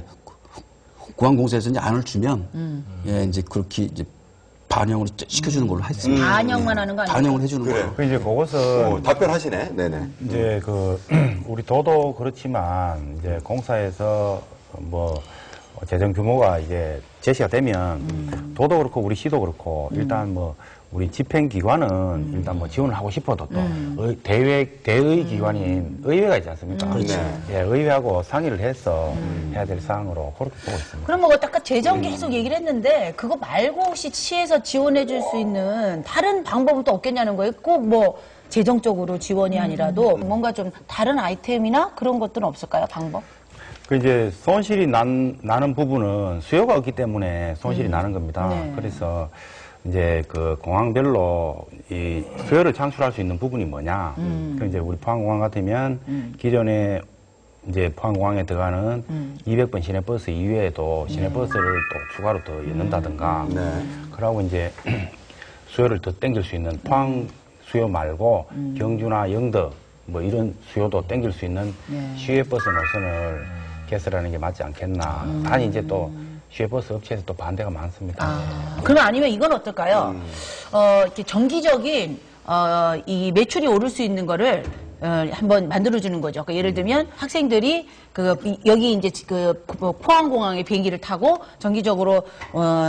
공항공사에서 이제 안을 주면 이제 그렇게 이제 반영을 시켜주는 걸로 했습니다. 반영만 하는 거 아니에요? 반영을 해주는 그래요. 거예요. 그 이제 그것은 답변하시네. 네네. 이제 우리 도도 그렇지만 이제 공사에서 뭐 재정 규모가 이제 제시가 되면 도도 그렇고 우리 시도 그렇고 일단 뭐 우리 집행기관은 일단 뭐 지원을 하고 싶어도 또 대의 기관인 의회가 있지 않습니까? 그렇죠. 예, 의회하고 상의를 해서 해야 될 사항으로 그렇게 보고 있습니다. 그럼 뭐 아까 재정 계속 얘기를 했는데 그거 말고 혹시 시에서 지원해 줄 수 있는 다른 방법은 또 없겠냐는 거예요. 꼭 뭐 재정적으로 지원이 아니라도 뭔가 좀 다른 아이템이나 그런 것들은 없을까요? 방법? 그 이제 손실이 나는 부분은 수요가 없기 때문에 손실이 나는 겁니다. 네. 그래서 이제 그 공항별로 이 수요를 창출할 수 있는 부분이 뭐냐. 그 이제 우리 포항공항 같으면 기존에 이제 포항공항에 들어가는 200번 시내버스 이외에도 시내버스를 또 추가로 더 넣는다든가. 그러고 이제 수요를 더 땡길 수 있는 포항 수요 말고 경주나 영덕 뭐 이런 수요도 땡길 수 있는 시외버스 노선을 개설하는 게 맞지 않겠나. 아니 이제 또 시외버스 업체에서 또 반대가 많습니다. 그러면 아니면 이건 어떨까요? 이렇게 정기적인 이 매출이 오를 수 있는 거를 한번 만들어주는 거죠. 그러니까 예를 들면 학생들이 여기 이제 포항공항에 비행기를 타고 정기적으로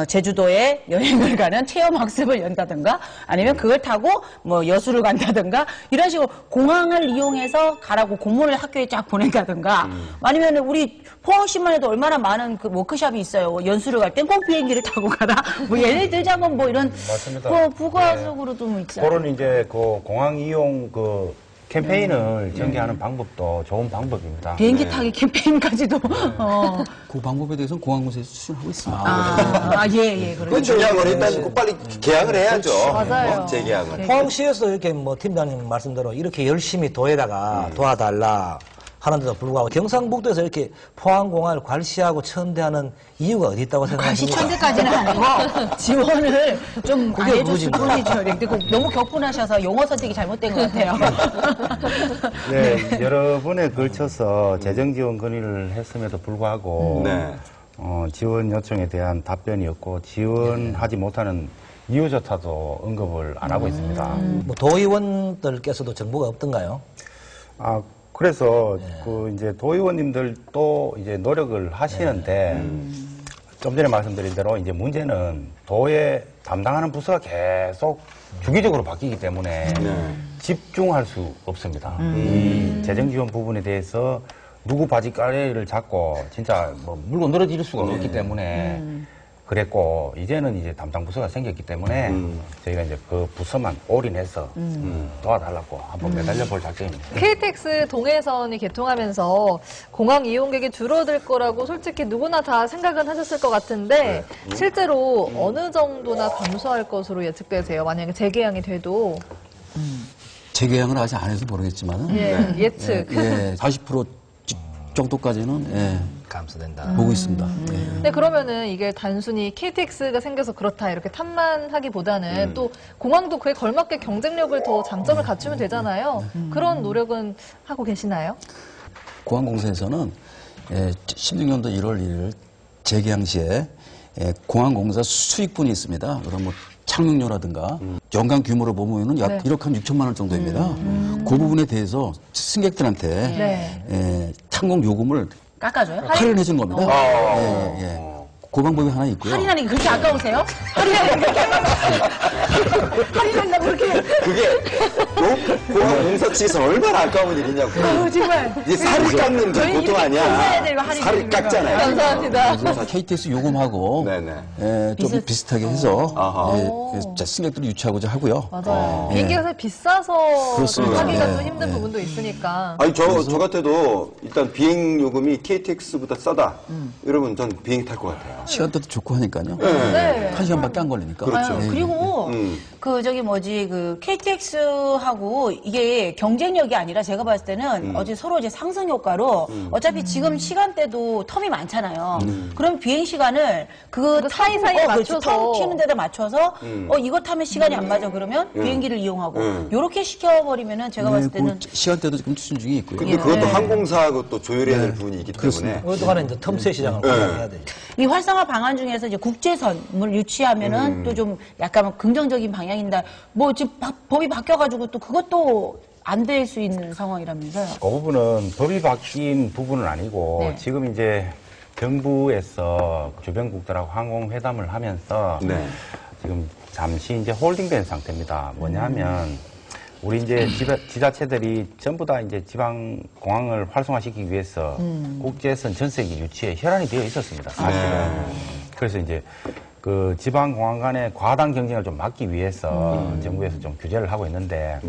제주도에 여행을 가는 체험 학습을 연다든가 아니면 그걸 타고 뭐 여수를 간다든가 이런 식으로 공항을 이용해서 가라고 공문을 학교에 쫙 보낸다든가 아니면 우리 포항시만 해도 얼마나 많은 그 워크숍이 있어요. 연수를 갈 땐 꼭 비행기를 타고 가라. 뭐 예를 들자면 뭐 이런 맞습니다. 부가적으로 좀 있잖아요. 그런 이제 그 공항 이용 그 캠페인을 전개하는 방법도 좋은 방법입니다. 비행기 타기 캠페인까지도. 그 방법에 대해서는 공항공사에서 추진하고 있습니다. 예. 그 중요한 건 일단 꼭 빨리 개항을 해야죠. 맞아요. 재개항을. 포항시에서 이렇게 뭐 팀장님 말씀대로 이렇게 열심히 도에다가 도와달라 하는데도 불구하고 경상북도에서 이렇게 포항공항을 괄시하고 천대하는 이유가 어디 있다고 괄시 생각하십니까? 천대까지는 아니고 지원을 좀 안 그게 해줬을 무지입니다. 뿐이죠. 근데 너무 격분하셔서 용어 선택이 잘못된 것 같아요. 네, 여러 번에 걸쳐서 재정 지원 건의를 했음에도 불구하고 지원 요청에 대한 답변이 없고 지원하지 못하는 이유조차도 언급을 안 하고 있습니다. 뭐 도의원들께서도 정보가 없던가요? 그래서 그 이제 도의원님들도 이제 노력을 하시는데 좀 전에 말씀드린 대로 이제 문제는 도에 담당하는 부서가 계속 주기적으로 바뀌기 때문에 집중할 수 없습니다. 이 재정 지원 부분에 대해서 누구 바지가리를 잡고 진짜 뭐 물고 늘어질 수가 없기 때문에 그랬고 이제는 이제 담당 부서가 생겼기 때문에 저희가 이제 그 부서만 올인해서 도와달라고 한번 매달려 볼 작정입니다. KTX 동해선이 개통하면서 공항 이용객이 줄어들 거라고 솔직히 누구나 다 생각은 하셨을 것 같은데 실제로 어느 정도나 감소할 것으로 예측되세요? 만약에 재개항이 돼도. 재개항을 아직 안 해서 모르겠지만 예측. 40% 정도까지는 감소된다. 보고 있습니다. 네, 그러면은 이게 단순히 KTX가 생겨서 그렇다 이렇게 탓만하기보다는 또 공항도 그에 걸맞게 경쟁력을 더 장점을 갖추면 되잖아요. 그런 노력은 하고 계시나요? 공항공사에서는 16년도 1월 1일 재개항 시에 공항공사 수익분이 있습니다. 그럼 뭐 착륙료라든가 연간 규모로 보면은 약 1억 한 6천만 원 정도입니다. 그 부분에 대해서 승객들한테 항공 요금을 깎아줘요? 할인해 준 겁니다. 그 방법이 하나 있고요. 할인하는 게 그렇게 아까우세요? 할인하는 게 그렇게 아까우세요? 할인한다고 그렇게. 그게 공항공사 측에서 얼마나 아까운 일이냐고. 정말. 이게 살을 깎는 게 보통 아니야. 살을 깎잖아요. 감사합니다. KTX 요금하고 좀 비슷하게 해서 승객들을 유치하고자 하고요. 맞아요. 비행기가 사실 비싸서 그렇습니다. 하기가 좀 힘든 부분도 있으니까. 아니 저 같아도 일단 비행 요금이 KTX보다 싸다. 이러면 전 비행기 탈 것 같아요. 시간대도 좋고 하니까요. 네. 1시간밖에 안 걸리니까. 그렇죠. 그리고 그 KTX하고 이게 경쟁력이 아니라 제가 봤을 때는 어제 서로 이제 상승 효과로 어차피 지금 시간대도 텀이 많잖아요. 그럼 비행 시간을 그 사이사이에 맞춰서 텀 튀는 데다 맞춰서 이거 타면 시간이 안 맞아 그러면 비행기를 이용하고 요렇게 시켜버리면은 제가 봤을 때는 그 시간대도 지금 추진 중에 있고요. 근데 그것도 항공사하고 또 조율해야 될 부분이 있기 때문에. 그것도 간에 이제 텀새 시장을 활용해야 되죠. 이 활성화 방안 중에서 이제 국제선을 유치하면은 또 좀 약간 긍정적인 방향인데 뭐 지금 법이 바뀌어가지고 또 그것도 안 될 수 있는 상황이라면서요. 그 부분은 법이 바뀐 부분은 아니고 지금 이제 정부에서 주변국들하고 항공회담을 하면서 지금 잠시 이제 홀딩된 상태입니다. 뭐냐면 우리 이제 지자체들이 전부 다 이제 지방 공항을 활성화시키기 위해서 국제선 전세기 유치에 혈안이 되어 있었습니다. 사실은. 그래서 이제 그 지방 공항 간의 과당 경쟁을 좀 막기 위해서 정부에서 좀 규제를 하고 있는데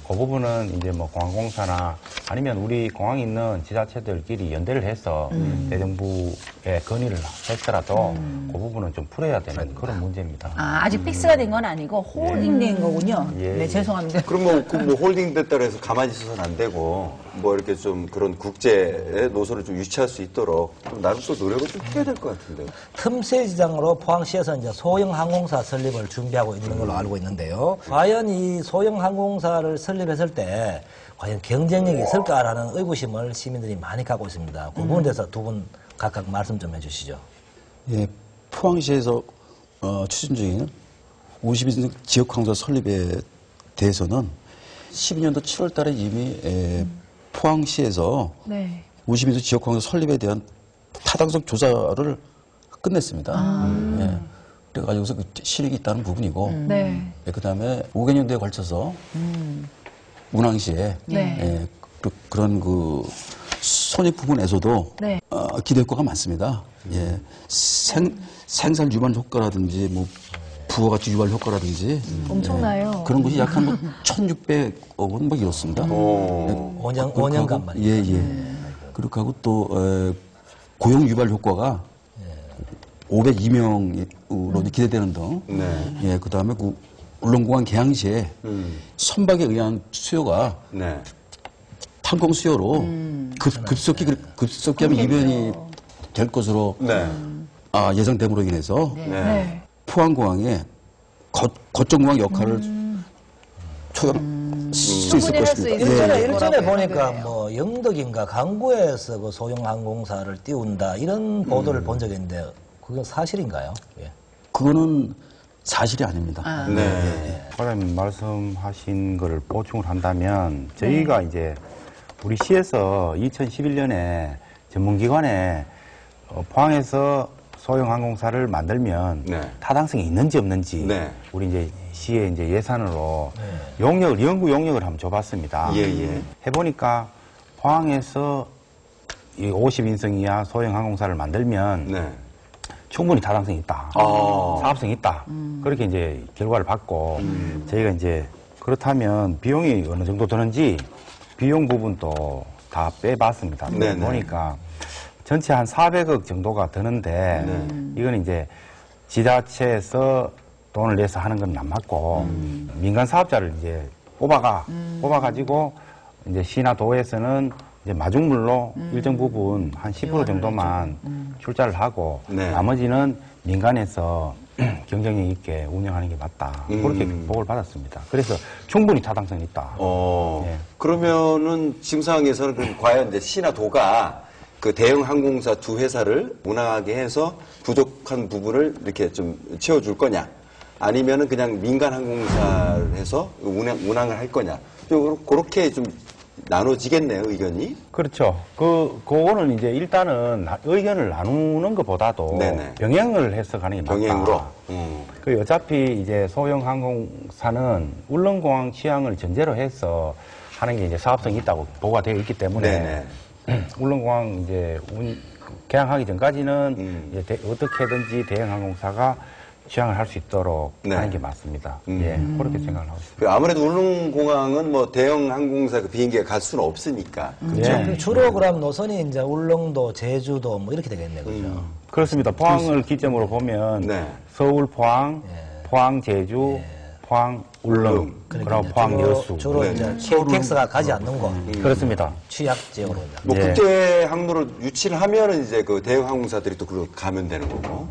그 부분은 이제 뭐 공항공사나 아니면 우리 공항에 있는 지자체들끼리 연대를 해서 대정부에 건의를 했더라도 그 부분은 좀 풀어야 되는 그런 문제입니다. 아직 픽스가 된 건 아니고 홀딩된 거군요. 예. 네, 죄송합니다. 그럼 뭐 홀딩 됐다고 해서 가만히 있어서는 안 되고 뭐 이렇게 좀 그런 국제 노선을 좀 유치할 수 있도록 좀 나름 또 노력을 좀 해야 될 것 같은데요. 틈새 지장으로 포항시에서 이제 소형 항공사 설립을 준비하고 있는 걸로 알고 있는데요. 과연 이 소형 항공사를 설립했을 때 과연 경쟁력이 있을까라는 의구심을 시민들이 많이 갖고 있습니다. 그 부분에 대해서 두 분 각각 말씀 좀 해주시죠. 예, 포항시에서 추진 중인 52등 지역항공사 설립에 대해서는 12년도 7월 달에 이미 포항시에서 52등 지역항공사 설립에 대한 타당성 조사를 끝냈습니다. 예, 그래가지고서 그 실익이 있다는 부분이고, 예, 그 다음에 5개 년도에 걸쳐서 운항시에 예, 그런 그 손익 부분에서도 기대 효과가 많습니다. 예, 생산 유발 효과라든지 뭐 부가가치 유발 효과라든지 엄청나요. 그런 것이 약 한 뭐 1,600억 원 뭐 이렇습니다. 5년간 말이죠. 예, 예. 그렇게 하고 또 고용 유발 효과가 502명으로 기대되는 등, 예, 그 다음에 그 울릉공항 개항시에 선박에 의한 수요가 항공 수요로 급속기하면 이변이 될 것으로 예상됨으로 인해서 포항공항에 거점공항 역할을 초연 수 있을 것입니다. 일전에 보니까 뭐 영덕인가 강구에서 그 소형 항공사를 띄운다 이런 보도를 본 적이 있는데 그건 사실인가요? 예. 그거는 사실이 아닙니다. 과장님 말씀하신 거를 보충을 한다면 저희가 이제 우리 시에서 2011년에 전문기관에 포항에서 소형 항공사를 만들면 타당성이 있는지 없는지 우리 이제 시의 이제 예산으로 연구 용역을 한번 줘봤습니다. 해보니까 포항에서 이 50인승 이하 소형 항공사를 만들면 충분히 타당성이 있다. 사업성이 있다. 그렇게 이제 결과를 받고 저희가 이제 그렇다면 비용이 어느 정도 드는지 비용 부분도 다 빼봤습니다. 보니까 전체 한 400억 정도가 드는데 이건 이제 지자체에서 돈을 내서 하는 건 안 맞고 민간 사업자를 이제 뽑아가지고 이제 시나 도에서는 이제 마중물로 일정 부분 한 10% 정도만 출자를 하고 나머지는 민간에서 경쟁력 있게 운영하는 게 맞다. 그렇게 보고를 받았습니다. 그래서 충분히 타당성이 있다. 그러면은 지금 상황에서는 그럼 과연 이제 시나 도가 그 대형 항공사 두 회사를 운항하게 해서 부족한 부분을 이렇게 좀 채워줄 거냐? 아니면은 그냥 민간 항공사를 해서 운항을 할 거냐? 그렇게 좀 나눠지겠네요, 의견이. 그렇죠. 그거는 이제 일단은 의견을 나누는 것보다도 병행을 해서 가는 게 맞다. 병행으로. 어차피 이제 소형 항공사는 울릉공항 취향을 전제로 해서 하는 게 이제 사업성이 있다고 보고가 되어 있기 때문에 울릉공항 이제 개항하기 전까지는 이제 어떻게든지 대형 항공사가 취항을 할 수 있도록 하는 게 맞습니다. 예, 그렇게 생각을 하고 있습니다. 아무래도 울릉공항은 뭐 대형 항공사 그 비행기가 갈 수는 없으니까. 그렇죠. 주로 그럼 노선이 이제 울릉도, 제주도 뭐 이렇게 되겠네요, 그렇죠? 그렇습니다. 포항을 기점으로 보면 서울, 포항, 포항, 제주, 포항, 울릉, 그리고 포항, 여수. 주로 이제 KTX가 가지 않는 곳. 그렇습니다. 취약 지역으로. 뭐 국제 항로를 유치를 하면은 이제 그 대형 항공사들이 또 그로 가면 되는 거고.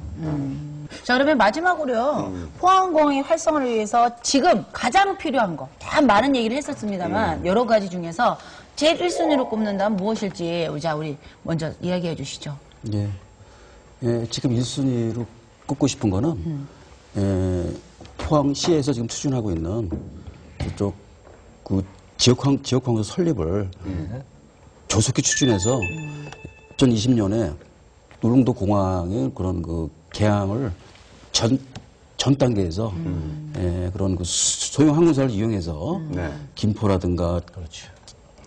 자, 그러면 마지막으로요. 포항공항의 활성화를 위해서 지금 가장 필요한 거, 참 많은 얘기를 했었습니다만 여러 가지 중에서 제일 1순위로 꼽는다면 무엇일지 우리 먼저 이야기해 주시죠. 예, 지금 1순위로 꼽고 싶은 거는 포항시에서 지금 추진하고 있는 저쪽 그 지역항공사 설립을 조속히 추진해서 2020년에 울릉도 공항의 그런 그 개항을 전 단계에서 그런 그 소형 항공사를 이용해서 김포라든가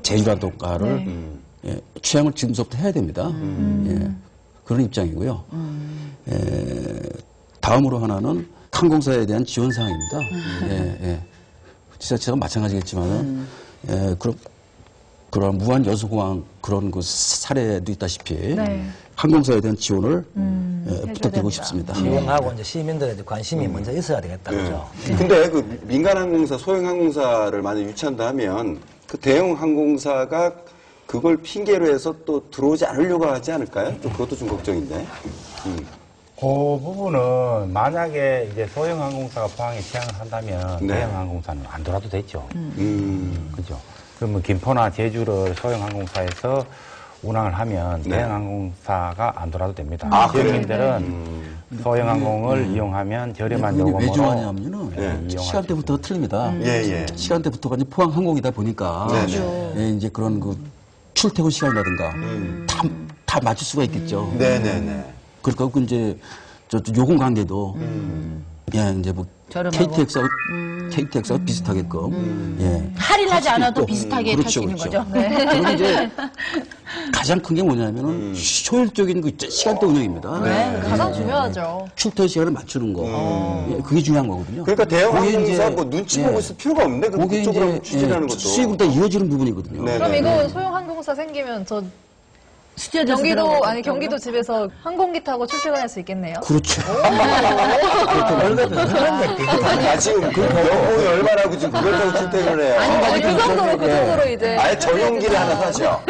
제주라든가를 취향을 지금부터 해야 됩니다. 그런 입장이고요. 다음으로 하나는 항공사에 대한 지원 사항입니다. 지자체가 마찬가지겠지만은 그런 무한 여수공항 그런 그 사례도 있다시피 항공사에 대한 지원을 부탁드리고 싶습니다. 지원하고 이제 시민들의 관심이 먼저 있어야 되겠다, 그죠? 근데 그 민간 항공사, 소형 항공사를 만약 유치한다 하면 그 대형 항공사가 그걸 핑계로 해서 또 들어오지 않으려고 하지 않을까요? 또 그것도 좀 걱정인데. 그 부분은 만약에 이제 소형 항공사가 포항에 취항을 한다면 대형 항공사는 안 돌아도 되죠. 그죠? 그러면 김포나 제주를 소형 항공사에서 운항을 하면 대형 항공사가 안 돌아도 됩니다. 지역민들은 소형 항공을 이용하면 저렴한 요금으로 왜 좋아하냐면은 시간대부터 틀립니다. 시간대부터가 이제 포항 항공이다 보니까 이제 그런 그 출퇴근 시간이라든가 다 맞출 수가 있겠죠. 그러니까 그 이제 저 요금 관계도 이제 뭐 KTX하고 비슷하게끔 할인하지 않아도 비슷하게 탈 수 있는 거죠. 그리고 이제 가장 큰 게 뭐냐면은 효율적인 그 시간대 운영입니다. 가장 중요하죠. 출퇴근 시간을 맞추는 거. 그게 중요한 거거든요. 그러니까 대형 항공사 뭐 눈치 보고 있을 필요가 없네. 그쪽으로 추진하는 것도. 수익으로 다 이어지는 부분이거든요. 그럼 이거 소형 항공사 생기면 저 경기도 집에서 항공기 타고 출퇴근할 수 있겠네요. 그렇죠. 지금 그 여공이 얼마라고 지금 그걸 타고 출퇴근을 해요. 그 정도로 이제. 아예 전용기를 하나 사죠.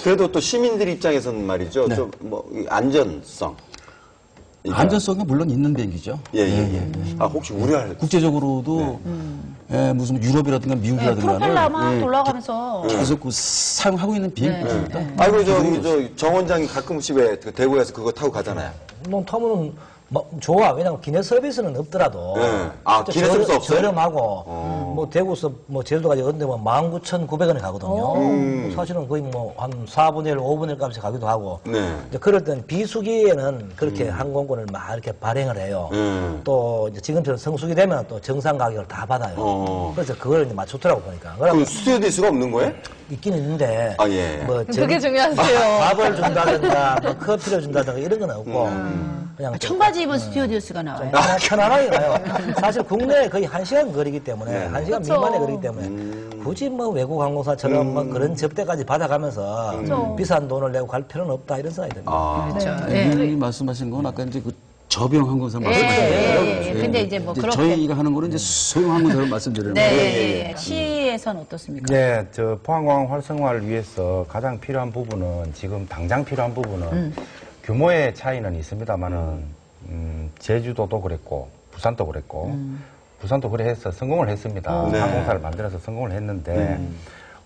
그래도 또 시민들 입장에서는 말이죠. 좀 뭐 안전성. 안전성이 물론 있는 비행기죠. 혹시 우려할 국제적으로도 무슨 유럽이라든가 미국이라든가 프로펠러 막 돌아가면서 계속 그 사용하고 있는 비행기입니다. 아이고 정 원장이 가끔씩 왜 대구에서 그거 타고 가잖아요. 뭐 타면은 좋아. 왜냐면 기내 서비스는 없더라도. 기내 서비스 없어요? 저렴하고, 뭐, 대구에서 뭐, 제주도까지 어딘데 뭐, 19,900원에 가거든요. 사실은 거의 뭐, 한 4분의 1, 5분의 1 값에 가기도 하고. 이제 그럴 땐 비수기에는 그렇게 항공권을 막 이렇게 발행을 해요. 또, 이제 지금처럼 성수기 되면 또 정상 가격을 다 받아요. 그래서 그걸 이제 맞추더라고 보니까. 그럼 스튜어디스가 없는 거예요? 있긴 있는데. 뭐, 그게 중요하세요. 밥을 준다든가, 뭐, 커피를 준다든가 이런 건 없고. 그냥 청바지 입은 스튜어디스가 나와요. 편안하게 가요. 사실 국내에 거의 1시간 거리기 때문에, 1시간 미만의 거리기 때문에, 굳이 뭐 외국 항공사처럼 뭐 그런 접대까지 받아가면서 비싼 돈을 내고 갈 필요는 없다, 이런 생각이 듭니다. 이 말씀하신 건 아까 이제 그 저비용 항공사 말씀하셨는데요. 근데 이제 뭐 그렇게. 저희가 하는 거는 이제 소형 항공사를 말씀드리는 거예요. 시에서는 어떻습니까? 저 포항공항 활성화를 위해서 가장 필요한 부분은 지금 당장 필요한 부분은 규모의 차이는 있습니다만은 제주도도 그랬고 부산도 그랬고 부산도 그래 해서 성공을 했습니다. 항공사를 만들어서 성공을 했는데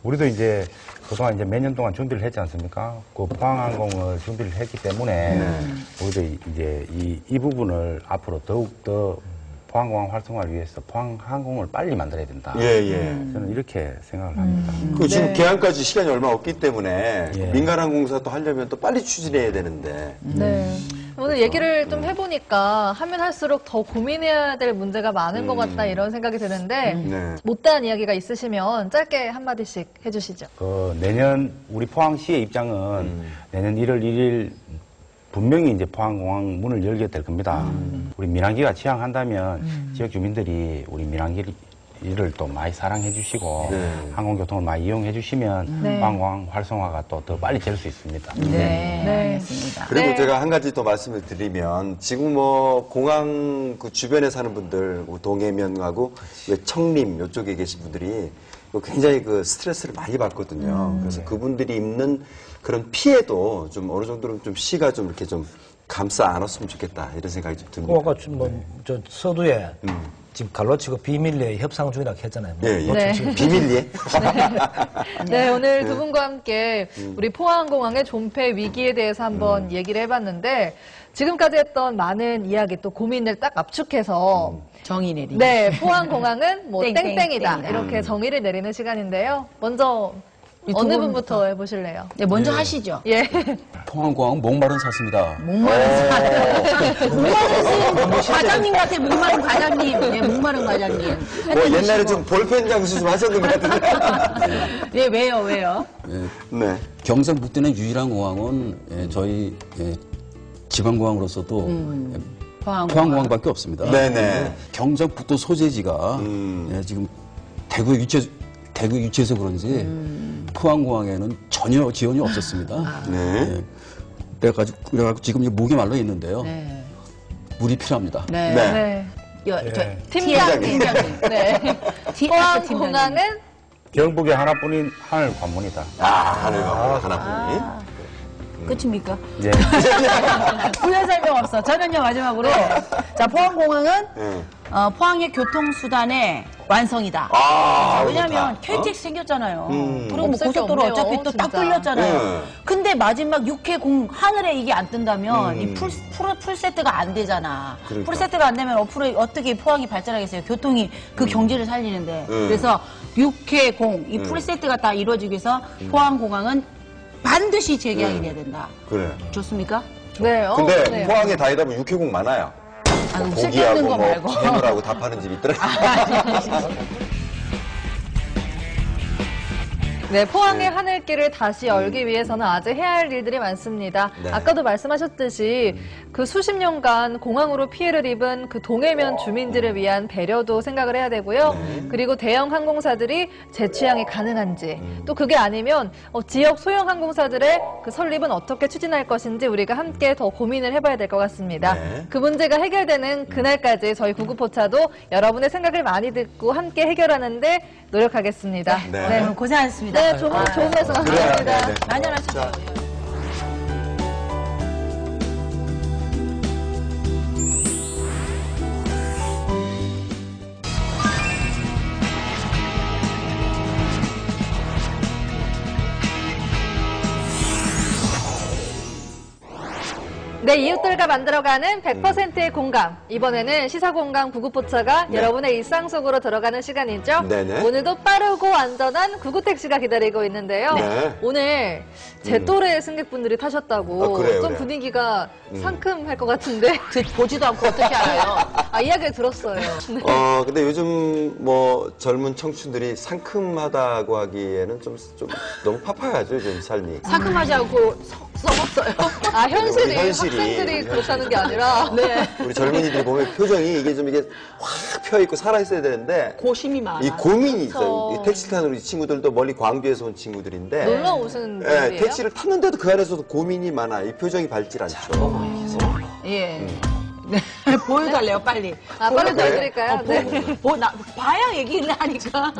우리도 이제 그동안 이제 몇 년 동안 준비를 했지 않습니까? 그 포항항공을 준비를 했기 때문에 우리도 이제 이 부분을 앞으로 더욱 더 포항공항 활성화를 위해서 포항항공을 빨리 만들어야 된다. 저는 이렇게 생각을 합니다. 지금 개항까지 시간이 얼마 없기 때문에 민간항공사도 하려면 또 빨리 추진해야 되는데. 오늘 얘기를 좀 해보니까 하면 할수록 더 고민해야 될 문제가 많은 것 같다 이런 생각이 드는데 못다한 이야기가 있으시면 짧게 한마디씩 해주시죠. 내년 우리 포항시의 입장은 내년 1월 1일 분명히 이제 포항공항 문을 열게 될 겁니다. 우리 민항기가 취항한다면 지역 주민들이 우리 민항기를 또 많이 사랑해 주시고 항공교통을 많이 이용해 주시면 포항공항 활성화가 또 더 빨리 될 수 있습니다. 알겠습니다. 그리고 제가 한 가지 또 말씀을 드리면 지금 뭐 공항 그 주변에 사는 분들 동해면하고 청림 이쪽에 계신 분들이 굉장히 그 스트레스를 많이 받거든요. 그래서 그분들이 입는 그런 피해도 좀 어느 정도는 좀 시가 좀 이렇게 좀 감싸 안았으면 좋겠다 이런 생각이 좀 듭니다. 아까 저 서두에 지금 갈로치고 비밀리에 협상 중이라고 했잖아요. 비밀리에? 오늘 두 분과 함께 우리 포항공항의 존폐 위기에 대해서 한번 얘기를 해봤는데 지금까지 했던 많은 이야기 또 고민을 딱 압축해서 정의 내리기. 포항공항은 뭐 땡땡이다 이렇게 정의를 내리는 시간인데요. 먼저 어느 분부터 해보실래요? 네, 먼저 하시죠. 예. 포항공항 목마른 사습니다. 목마른 과장님 같아, 목마른 과장님. 네, 목마른 과장님. 뭐 옛날에 좀 볼펜 장수 좀 하셨는 것 같은데. 네, 왜요? 네. 경상북도의 유일한 공항은 저희 지방공항으로서도 포항공항밖에 없습니다. 네네. 경상북도 소재지가 지금 대구에 위치해서 그런지 포항공항에는 전혀 지원이 없었습니다. 네. 그래가지고 지금 목이 말라 있는데요. 네. 물이 필요합니다. 네. 팀장님. 네. 포항공항은 경북에 하나뿐인 하늘 관문이다. 하늘 관문 하나뿐인. 끝입니까? 네. 부연 설명 없어. 저는요, 마지막으로. 자, 포항공항은 포항의 교통수단의 완성이다. 왜냐면 KTX 생겼잖아요. 그리고 뭐 고속도로 어차피 또 딱 뚫렸잖아요. 근데 마지막 6회 하늘에 이게 안 뜬다면 이 풀 세트가 안 되잖아. 그러니까. 풀 세트가 안 되면 어떻게 포항이 발전하겠어요? 교통이 그 경제를 살리는데. 그래서 6회 공, 이 풀 세트가 다 이루어지기 위해서 포항공항은 반드시 재개항이 돼야 된다. 그래. 좋습니까? 네. 근데 네. 포항에 다니다 보면 육회국 많아요. 실패하는 거 말고. 해물하고 다 파는 집이 있더라고요. 네, 포항의 하늘길을 다시 열기 위해서는 아직 해야 할 일들이 많습니다. 네. 아까도 말씀하셨듯이 그 수십 년간 공항으로 피해를 입은 그 동해면 주민들을 위한 배려도 생각을 해야 되고요. 그리고 대형 항공사들이 재취항이 가능한지, 또 그게 아니면 지역 소형 항공사들의 그 설립은 어떻게 추진할 것인지 우리가 함께 더 고민을 해봐야 될 것 같습니다. 네. 그 문제가 해결되는 그날까지 저희 구급포차도 여러분의 생각을 많이 듣고 함께 해결하는데 노력하겠습니다. 네. 오늘 고생하셨습니다. 네, 좋은 말씀 감사합니다. 네. 만연하시죠. 네, 이웃들과 만들어가는 100%의 공감. 이번에는 시사공감 구급포차가 여러분의 일상 속으로 들어가는 시간이죠. 네네. 오늘도 빠르고 안전한 구급택시가 기다리고 있는데요. 네. 오늘 제 또래 승객분들이 타셨다고 그래요, 좀 그래요. 분위기가 상큼할 것 같은데 보지도 않고 어떻게 알아요? 이야기를 들었어요. 네. 근데 요즘 뭐 젊은 청춘들이 상큼하다고 하기에는 좀 너무 파파하죠, 요즘 삶이. 상큼하지 않고 썩었어요. 현실이 현실이, 학생들이 우리 그렇다는 게 아니라 네. 우리 젊은이들이 보면 표정이 이게 좀 이게 확 펴있고 살아있어야 되는데 고심이 많아. 이 고민이 있어요. 그쵸. 이 택시 타는 우리 친구들도 멀리 광주에서 온 친구들인데 놀러 오신 예, 분들이에요. 택시를 탔는데도 그 안에서도 고민이 많아. 이 표정이 밝질 않죠. 예. 네. 보여달래요, 빨리. 빨리 보여드릴까요? 네. 봐야 얘기를 하니까.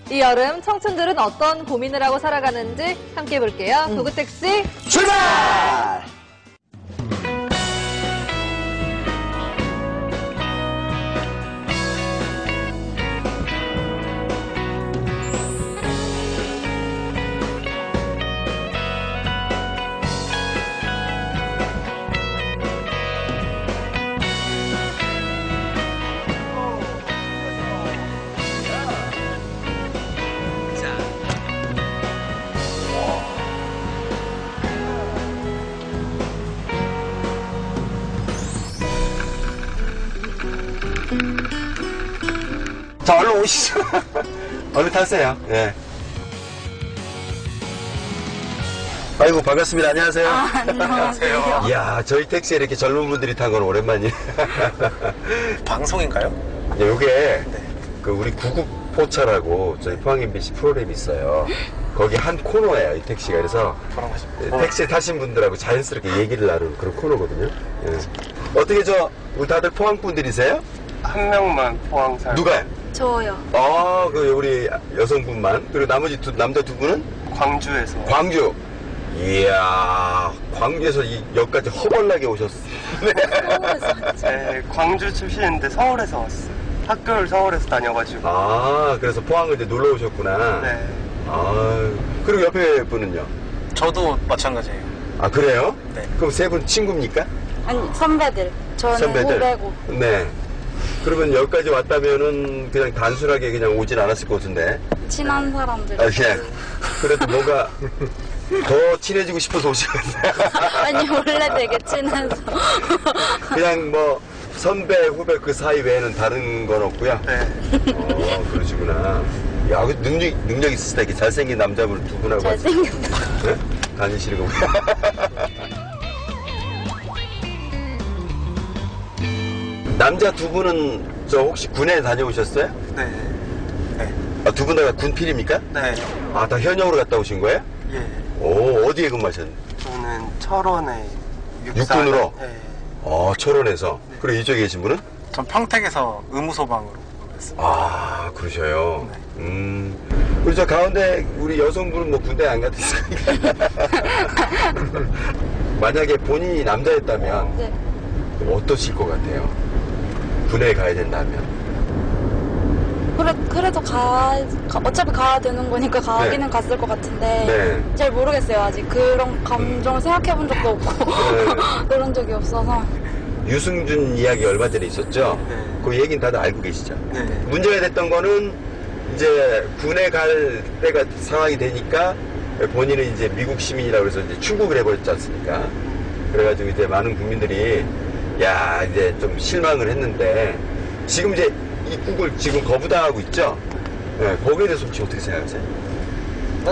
이 여름 청춘들은 어떤 고민을 하고 살아가는지 함께 볼게요. 구급택시 출발! 자, 얼른 오시죠. 얼른 타세요. 예. 아이고, 반갑습니다. 안녕하세요. 안녕하세요. 이야, 저희 택시에 이렇게 젊은 분들이 탄 건 오랜만이에요. 방송인가요? 요게, 그, 우리 구급포차라고 저희 포항 MBC 프로그램이 있어요. 거기 한 코너예요, 이 택시가. 그래서 택시 타신 분들하고 자연스럽게 얘기를 나누는 그런 코너거든요. 예. 어떻게 우리 다들 포항 분들이세요? 한 명만 포항 살. 누가요? 저요. 그 우리 여성분만. 그리고 나머지 남자 두 분은? 광주에서. 광주. 이야, 광주에서 이 역까지 허벌나게 오셨어요. 네, 광주 출신인데 서울에서 왔어요. 학교를 서울에서 다녀가지고. 그래서 포항을 이제 놀러 오셨구나. 네. 그리고 옆에 분은요? 저도 마찬가지예요. 그래요? 네. 그럼 세 분 친구입니까? 아니, 선배들. 저는 후배고. 네. 그러면 여기까지 왔다면은 그냥 단순하게 그냥 오진 않았을 것 같은데. 친한 사람들. 그냥 그래도 뭔가 더 친해지고 싶어서 오시거든요. 아니 원래 되게 친해서. 그냥 뭐 선배, 후배 그 사이 외에는 다른 건 없고요. 네. 그러시구나. 야, 그 능력 있으시다. 이렇게 잘생긴 남자분 두 분하고 같이 잘생겼다. 네? 다니시는 거. 남자 두 분은 저 혹시 군에 다녀오셨어요? 네. 네. 아, 두 분 다 군필입니까? 네. 아, 다 현역으로 갔다 오신 거예요? 예. 오, 어디에 근무하셨는데? 저는 철원에 육군으로? 네. 철원에서. 그리고 이쪽에 계신 분은? 전 평택에서 의무소방으로 했습니다. 아, 그러셔요. 그리고 저 가운데 우리 여성분은 뭐 군대 안 갔으니까. 만약에 본인이 남자였다면 네. 어떠실 것 같아요? 군에 가야 된다면. 그래도 어차피 가야 되는 거니까 가기는 갔을 것 같은데 네. 잘 모르겠어요. 아직 그런 감정을 생각해 본 적도 없고 그런 적이 없어서. 유승준 이야기 얼마 전에 있었죠? 그 얘기는 다들 알고 계시죠? 문제가 됐던 거는 이제 군에 갈 때가 상황이 되니까 본인은 이제 미국 시민이라고 해서 이제 출국을 해버렸지 않습니까? 그래가지고 이제 많은 국민들이 야, 이제 좀 실망을 했는데 지금 이제 입국을 지금 거부당하고 있죠? 네, 거기에 대해서 혹시 어떻게 생각하세요?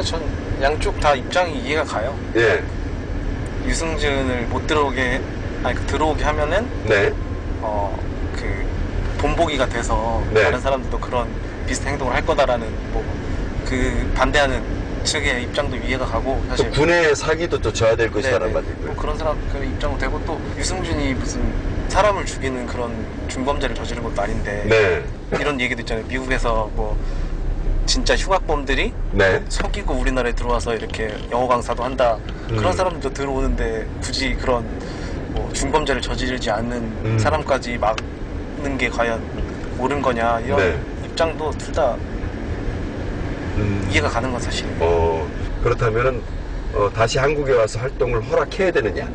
전 양쪽 다 입장이 이해가 가요. 예. 유승준을 못 들어오게, 들어오게 하면은, 네. 본보기가 돼서 네. 다른 사람들도 그런 비슷한 행동을 할 거다라는, 반대하는 측의 입장도 이해가 가고, 사실. 또 군의 사기도 또 져야 될 것이다라는 말도 있고요. 그런 사람 그 입장도 되고, 또 유승준이 무슨 사람을 죽이는 그런 중범죄를 저지른 것도 아닌데, 네. 이런 얘기도 있잖아요. 미국에서 진짜 흉악범들이 네. 속이고 우리나라에 들어와서 이렇게 영어 강사도 한다. 그런 사람들도 들어오는데 굳이 그런 중범죄를 저지르지 않는 사람까지 막는 게 과연 옳은 거냐 이런 네. 입장도 둘 다 이해가 가는 건 사실이에요. 그렇다면은 다시 한국에 와서 활동을 허락해야 되느냐?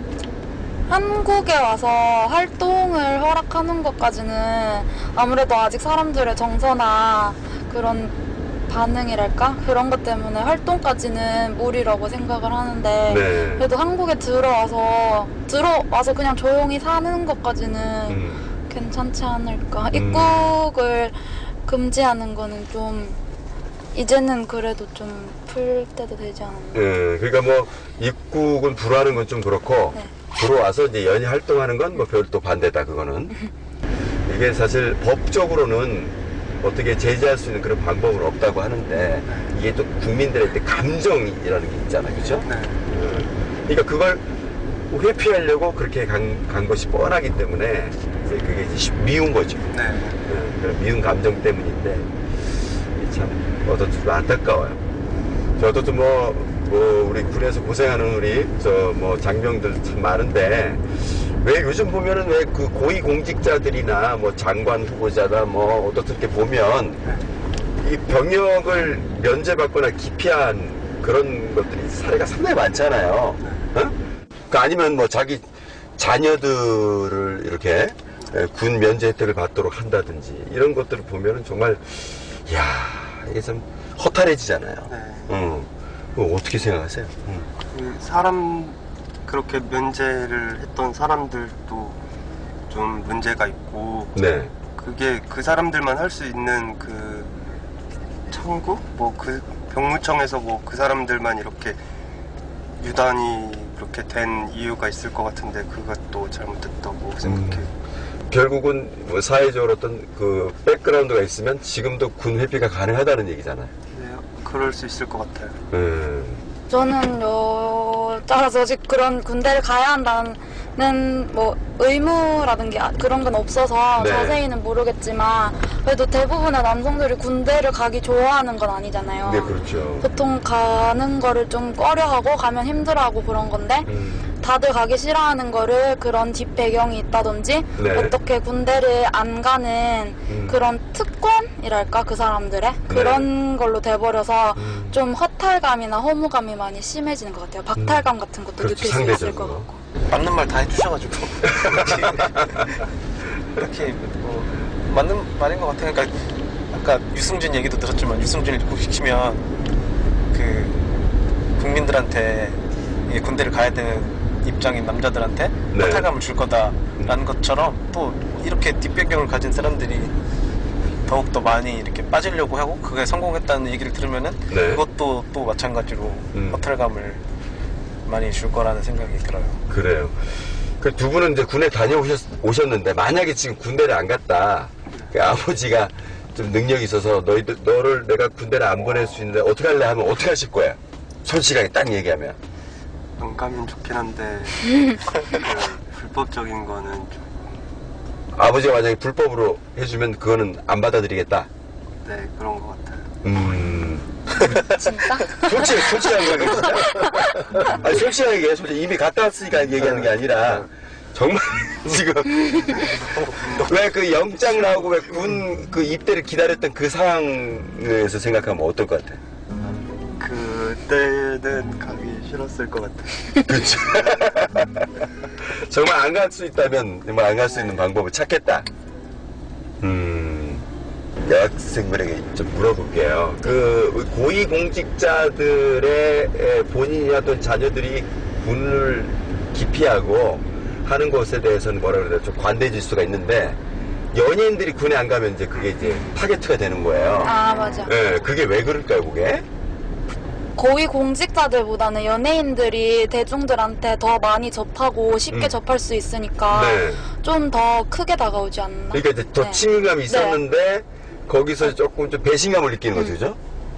한국에 와서 활동을 허락하는 것까지는 아무래도 아직 사람들의 정서나 그런 반응이랄까? 그런 것 때문에 활동까지는 무리라고 생각을 하는데 네. 그래도 한국에 들어와서 그냥 조용히 사는 것까지는 괜찮지 않을까? 입국을 금지하는 거는 좀 이제는 그래도 좀 풀 때도 되지 않았나? 네, 그러니까 뭐 입국은 불허하는 건 좀 그렇고 네. 들어와서 이제 연이 활동하는 건 뭐 별도 반대다 그거는. 이게 사실 법적으로는 어떻게 제재할 수 있는 그런 방법은 없다고 하는데 이게 또 국민들의 감정이라는 게 있잖아요, 그렇죠? 네. 그러니까 그걸 회피하려고 그렇게 간 것이 뻔하기 때문에 이제 그게 이제 미운 거죠. 네. 그런 미운 감정 때문인데 이게 참 어떻든 안타까워요. 저도 좀 우리 군에서 고생하는 우리 장병들 참 많은데 왜 요즘 보면은 왜 그 고위 공직자들이나 장관 후보자다 어떻게 보면 이 병역을 면제받거나 기피한 그런 것들이 사례가 상당히 많잖아요. 아니면 자기 자녀들을 이렇게 군 면제 혜택을 받도록 한다든지 이런 것들을 보면은 정말 이게 참 허탈해지잖아요. 그거 어떻게 생각하세요? 그렇게 면제를 했던 사람들도 좀 문제가 있고, 네. 그게 그 사람들만 할 수 있는 그 청구? 그 병무청에서 그 사람들만 이렇게 유단이 그렇게 된 이유가 있을 것 같은데 그것도 잘못됐다고 생각해요. 결국은 사회적으로 어떤 그 백그라운드가 있으면 지금도 군 회피가 가능하다는 얘기잖아요. 네, 그럴 수 있을 것 같아요. 저는 따라서 아직 그런 군대를 가야 한다는 의무라든가 그런 건 없어서 네. 자세히는 모르겠지만 그래도 대부분의 남성들이 군대를 가기 좋아하는 건 아니잖아요. 네, 그렇죠. 보통 가는 거를 좀 꺼려하고 가면 힘들어하고 그런 건데 다들 가기 싫어하는 거를 그런 뒷배경이 있다든지 네. 어떻게 군대를 안 가는 그런 특권이랄까 그 사람들의 그런 걸로 돼버려서 좀 허탈감이나 허무감이 많이 심해지는 것 같아요. 박탈감 같은 것도 그렇죠, 느낄 수 있을 것 같고. 맞는 말 다 해주셔가지고 이렇게 맞는 말인 것 같아요. 그러니까 아까 유승준 얘기도 들었지만 유승준이 꼭 시키면 국민들한테 이게 군대를 가야 되는 입장인 남자들한테 네. 허탈감을 줄 거다라는 것처럼 또 이렇게 뒷배경을 가진 사람들이 더욱더 많이 이렇게 빠지려고 하고 그게 성공했다는 얘기를 들으면은 네. 그것도 또 마찬가지로 허탈감을 많이 줄 거라는 생각이 들어요. 그래요. 그 두 분은 이제 군에 다녀오셨는데 만약에 지금 군대를 안 갔다 그 아버지가 좀 능력이 있어서 너를 내가 군대를 안 보낼 수 있는데 어떻게 할래 하면 어떻게 하실 거예요? 솔직하게 딱 얘기하면. 안 가면 좋긴 한데 그 불법적인 거는 좀 아버지가 만약에 불법으로 해주면 그거는 안 받아들이겠다. 네, 그런 것 같아요. 진짜? 솔직하게 얘기해, 진짜. 아니, 솔직하게 얘기해. 솔직히 이미 갔다 왔으니까 얘기하는 게 아니라, 정말, 지금, 왜 그 영장 나오고 왜 군 그 입대를 기다렸던 그 상황에서 생각하면 어떨 것 같아? 그때는 가기 싫었을 것 같아요. 그렇죠. 정말 안 갈 수 있다면, 정말 안 갈 수 있는 방법을 찾겠다. 여학생분에게 좀 물어볼게요. 그 고위공직자들의 본인이나 또 자녀들이 군을 기피하고 하는 것에 대해서는 뭐라 그래야 좀 관대 질수가 있는데 연예인들이 군에 안 가면 이제 그게 이제 타겟가 되는 거예요. 아, 맞아. 네, 그게 왜 그럴까요, 그게? 고위 공직자들보다는 연예인들이 대중들한테 더 많이 접하고 쉽게 접할 수 있으니까 네. 좀 더 크게 다가오지 않나? 그러니까 이제 더 네. 친근감이 있었는데 거기서 조금 좀 배신감을 느끼는 거죠, 그죠?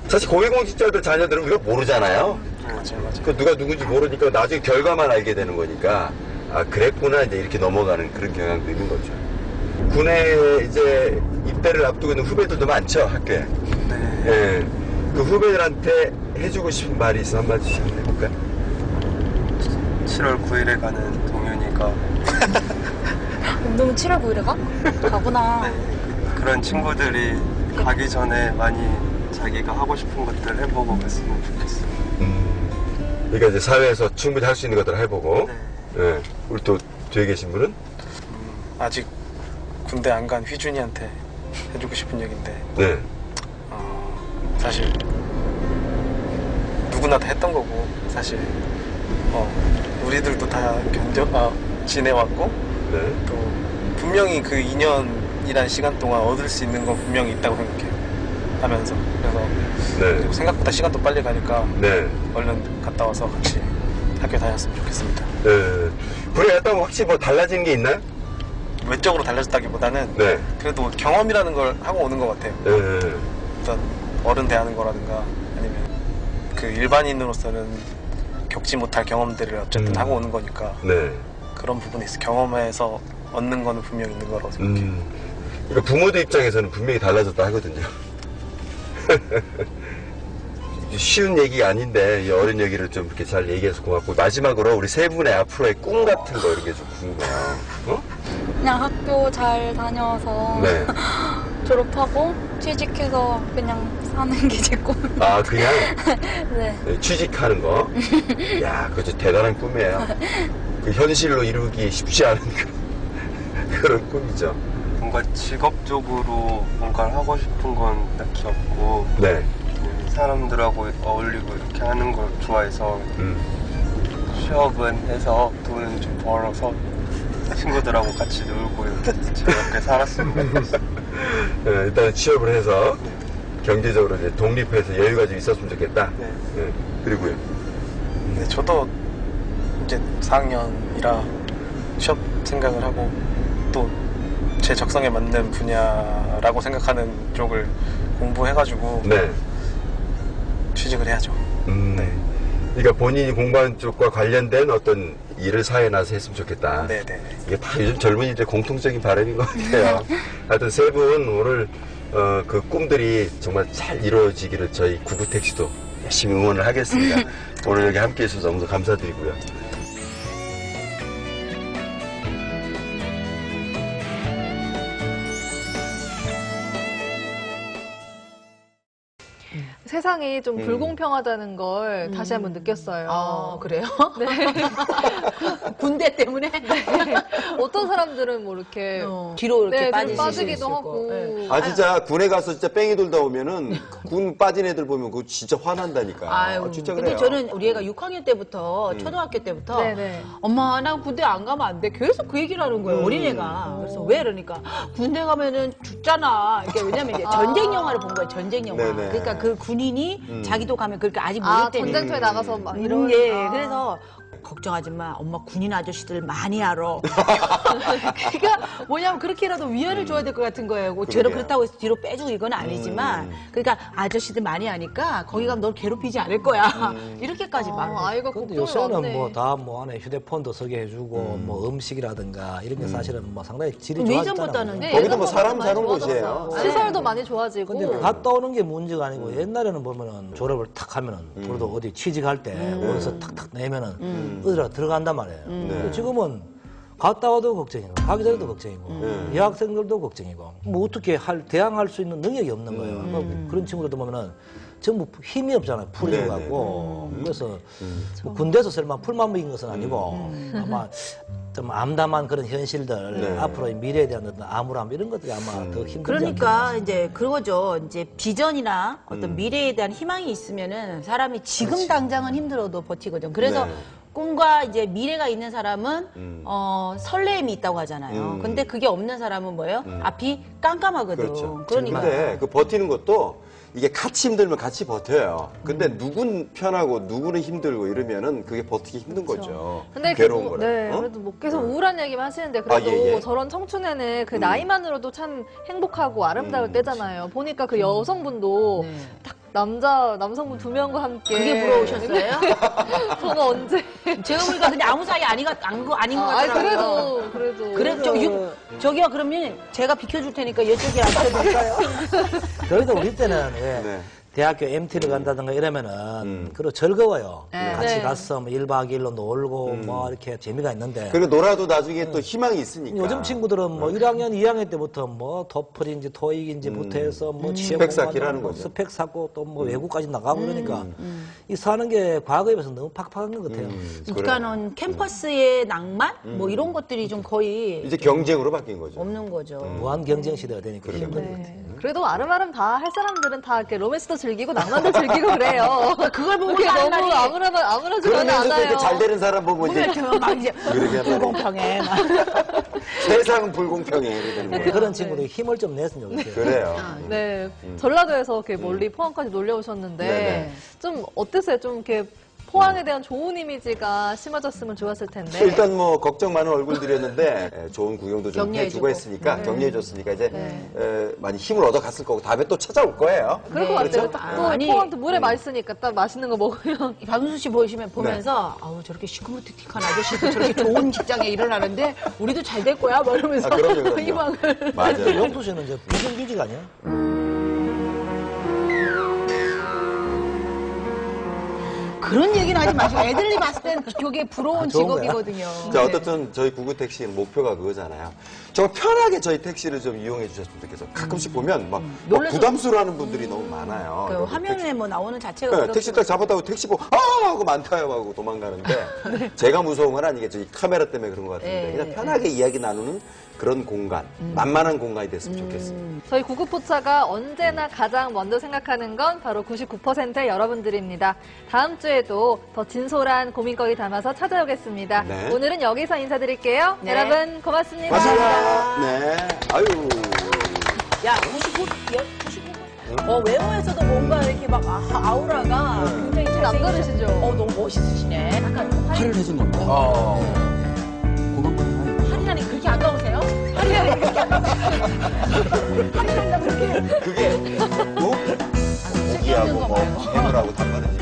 사실 고위공직자들 자녀들은 우리가 모르잖아요. 맞아요. 그 누가 누군지 모르니까 나중에 결과만 알게 되는 거니까 아 그랬구나 이제 이렇게 넘어가는 그런 경향도 있는 거죠. 군에 이제 입대를 앞두고 있는 후배들도 많죠, 학교에. 네. 예. 그 후배들한테 해주고 싶은 말이 있어 한마디씩 한번 해볼까요? 7월 9일에 가는 동윤이가 운동은 7월 9일에 가? 가구나. 그런 친구들이 가기 전에 많이 자기가 하고 싶은 것들 해보고 갔으면 좋겠어요. 그러니까 이제 사회에서 충분히 할 수 있는 것들을 해보고. 예. 우리 또 뒤에 계신 분은? 아직 군대 안 간 휘준이한테 해주고 싶은 얘기인데 네. 사실 누구나 다 했던 거고 사실 우리들도 다 지내왔고 또 분명히 그 2년이란 시간 동안 얻을 수 있는 건 분명히 있다고 생각해요. 하면서 그래서 그리고 생각보다 시간도 빨리 가니까 얼른 갔다 와서 같이 학교 다녔으면 좋겠습니다. 네. 군에 갔다 오면 확실히 뭐 달라지는 게 있나요? 외적으로 달라졌다기보다는 그래도 경험이라는 걸 하고 오는 것 같아요. 일단 어른 대하는 거라든가 아니면 그 일반인으로서는 겪지 못할 경험들을 어쨌든 하고 오는 거니까 그런 부분이 있어요. 경험에서 얻는 거는 분명히 있는 거라고 생각해요. 그러니까 부모들 입장에서는 분명히 달라졌다 하거든요. 쉬운 얘기가 아닌데 이 어린 얘기를 좀 이렇게 잘 얘기해서 고맙고 마지막으로 우리 세 분의 앞으로의 꿈 같은 거 이런 게 좀 궁금해요. 그냥 학교 잘 다녀서 졸업하고 취직해서 그냥 사는 게 제 꿈입니다. 아 그냥? 네. 취직하는 거? 야 그거 진짜 대단한 꿈이에요. 그 현실로 이루기 쉽지 않은 그런 꿈이죠. 뭔가 직업적으로 뭔가를 하고 싶은 건 딱히 없고 사람들하고 어울리고 이렇게 하는 걸 좋아해서 취업은 해서 돈은 좀 벌어서 친구들하고 같이 놀고 이렇게 즐겁게 살았으면 좋겠어요. 일단 취업을 해서 경제적으로 이제 독립해서 여유가 좀 있었으면 좋겠다. 그리고요. 네, 저도 이제 4학년이라 취업 생각을 하고 또 제 적성에 맞는 분야라고 생각하는 쪽을 공부해가지고 취직을 해야죠. 그러니까 본인이 공부하는 쪽과 관련된 어떤 일을 사회에 나서 했으면 좋겠다. 이게 다 요즘 젊은이들 공통적인 바람인 것 같아요. 하여튼 세 분 오늘 그 꿈들이 정말 잘 이루어지기를 저희 구구택시도 열심히 응원을 하겠습니다. 오늘 여기 함께 해주셔서 너무 감사드리고요. 세상 세상이 좀 불공평하다는 걸 다시 한번 느꼈어요. 아, 그래요? 네. 군대 때문에? 네. 어떤 사람들은 뭐 이렇게 뒤로 이렇게 빠지기도 하고. 네. 아 진짜 군에 가서 진짜 뺑이 돌다 오면은 군 빠진 애들 보면 그거 진짜 화난다니까. 아유, 진짜 근데 그래요. 저는 우리 애가 6학년 때부터 초등학교 때부터 엄마 나 군대 안 가면 안 돼. 계속 그 얘기를 하는 거예요. 어린애가. 그래서 왜 이러니까 군대 가면은 죽잖아. 이게 왜냐면 이제 전쟁 영화를 본 거예요. 전쟁 영화. 네네. 그러니까 그 군인이 자기도 가면 그렇게 아직 모를 때는 전쟁터에 나가서 막 이런. 예. 그래서 걱정하지 마. 엄마 군인 아저씨들 많이 알아. 그러니까 뭐냐면 그렇게라도 위안을 줘야 될 것 같은 거예요. 제가 그렇다고 해서 뒤로 빼주고 이건 아니지만 그러니까 아저씨들 많이 아니까 거기 가면 널 괴롭히지 않을 거야. 이렇게까지 말을 아이가 근데 걱정이 요새는 많네. 뭐 다 뭐 안에 휴대폰도 쓰게 해주고 뭐 음식이라든가 이런 게 사실은 뭐 상당히 질이 그럼 좋아졌잖아요. 예전보다는 네, 거기도 뭐 예전보다 사람 많이 사는 좋아졌어요. 곳이에요. 시설도 많이 좋아지고. 근데 갔다 오는 게 문제가 아니고 옛날에는 보면은 졸업을 탁 하면은 그래도 어디 취직할 때 어디서 탁탁 내면은 어디라 들어간단 말이에요. 근데 지금은 갔다 와도 걱정이고 가기 전에도 걱정이고 여학생들도 걱정이고 뭐 어떻게 대항할 수 있는 능력이 없는 거예요. 뭐 그런 친구들도 보면은 전부 힘이 없잖아요. 풀이 갖고 그래서 뭐 군대에서 설마 풀만 먹인 것은 아니고 아마 좀 암담한 그런 현실들 앞으로의 미래에 대한 어떤 암울함 이런 것들이 아마 더 힘들지 그러니까 이제 그거죠. 이제 비전이나 어떤 미래에 대한 희망이 있으면은 사람이 지금 당장은 힘들어도 버티거든. 그래서 꿈과 이제 미래가 있는 사람은 설레임이 있다고 하잖아요. 근데 그게 없는 사람은 뭐예요? 앞이 깜깜하거든. 그렇죠. 그러니까 근데 그 버티는 것도 이게 같이 힘들면 같이 버텨요. 근데 누군 편하고 누구는 힘들고 이러면은 그게 버티기 힘든 거죠. 근데 괴로운 거라. 그래도 뭐 계속 우울한 얘기만 하시는데 그래도 예. 저런 청춘에는 그 나이만으로도 참 행복하고 아름다울 때잖아요. 보니까 그 여성분도 딱 남성분 2명과 함께. 그게 부러우셨어요? 저는 언제? 제가 보니까 근데 아무 사이 아닌 것 같더라고요. 그래도. 저기요, 그러면 제가 비켜줄 테니까 이쪽에 앉혀드릴까요? 그래도 우리 때는 왜 대학교 MT를 간다든가 이러면은 그리고 즐거워요. 같이 가서 뭐 1박 2일로 놀고 뭐 이렇게 재미가 있는데. 그리고 놀아도 나중에 또 희망이 있으니까. 요즘 친구들은 뭐 1학년, 2학년 때부터 뭐 토플인지 토익인지부터 해서 뭐 스펙 쌓기라는 거죠. 스펙 쌓고 또 뭐 외국까지 나가고 그러니까 이 사는 게 과거에 비해서 너무 팍팍한 것 같아요. 그러니까는 캠퍼스의 낭만? 뭐 이런 것들이 좀 거의 이제 경쟁으로 바뀐 거죠. 없는 거죠. 무한 경쟁 시대가 되니까 힘든 것 같아요. 그래도 아름아름 다 할 사람들은 다 이렇게 로맨스도 즐기고 낭만도 즐기고 그래요. 그걸 보고 그게 사는 너무 날이 아무렇지는 그러면서 또 않아요. 이렇게 잘 되는 사람 보면 이제 막 이제 불공평해. 세상은 불공평해. 이러는 거예요. 그런 친구들이 힘을 좀 냈으면 좋겠어요. 그래요. 네, 전라도에서 이렇게 멀리 포항까지 놀려오셨는데 좀 어땠어요? 좀 이렇게 포항에 대한 좋은 이미지가 심어졌으면 좋았을 텐데. 일단 뭐 걱정 많은 얼굴들이었는데 좋은 구경도 좀 해주고 했으니까 네. 격려해줬으니까 이제 많이 힘을 얻어갔을 거고 다음에 또 찾아올 거예요. 그럴 것 같아요. 또 포항도 물에 맛있으니까 딱 맛있는 거 먹으면. 박윤수 씨 보면서 아우 저렇게 시커멓틱틱한 아저씨도 저렇게 좋은 직장에 일어나는데 우리도 잘 될 거야 뭐 이러면서 그럼요. 희망을. 맞아요. 영수 씨는 이제 비정규직 아니야? 그런 얘기는 하지 마시고 애들이 봤을 땐 저게 부러운 좋은 직업이거든요. 자, 어떻든 저희 구구택시는 목표가 그거잖아요. 정말 편하게 저희 택시를 좀 이용해 주셨으면 좋겠어요. 가끔씩 보면 막 부담스러워하는 분들이 너무 많아요. 그 화면에 뭐 나오는 자체가 네, 그렇고. 택시 딱 잡았다고 택시 보고 하고 많다요 하고 도망가는데 제가 무서운 건 아니겠죠. 이 카메라 때문에 그런 것 같은데 그냥 편하게 이야기 나누는 그런 공간, 만만한 공간이 됐으면 좋겠습니다. 저희 구구포차가 언제나 가장 먼저 생각하는 건 바로 99%의 여러분들입니다. 다음 주에도 더 진솔한 고민거리 담아서 찾아오겠습니다. 네. 오늘은 여기서 인사드릴게요. 네. 여러분 고맙습니다. 고맙습니다. 네. 아유. 야, 99분? 외모에서도 뭔가 이렇게 막 아우라가 굉장히 남다르시죠? 너무 멋있으시네. 약간 할을 해준 겁니다. 할인하니 그렇게 아까우세요? 할인하니 그렇게 아까우세요? 할인한다 그렇게. 그게 뭐? 고기하고 뭐 해물하고 다 다르지.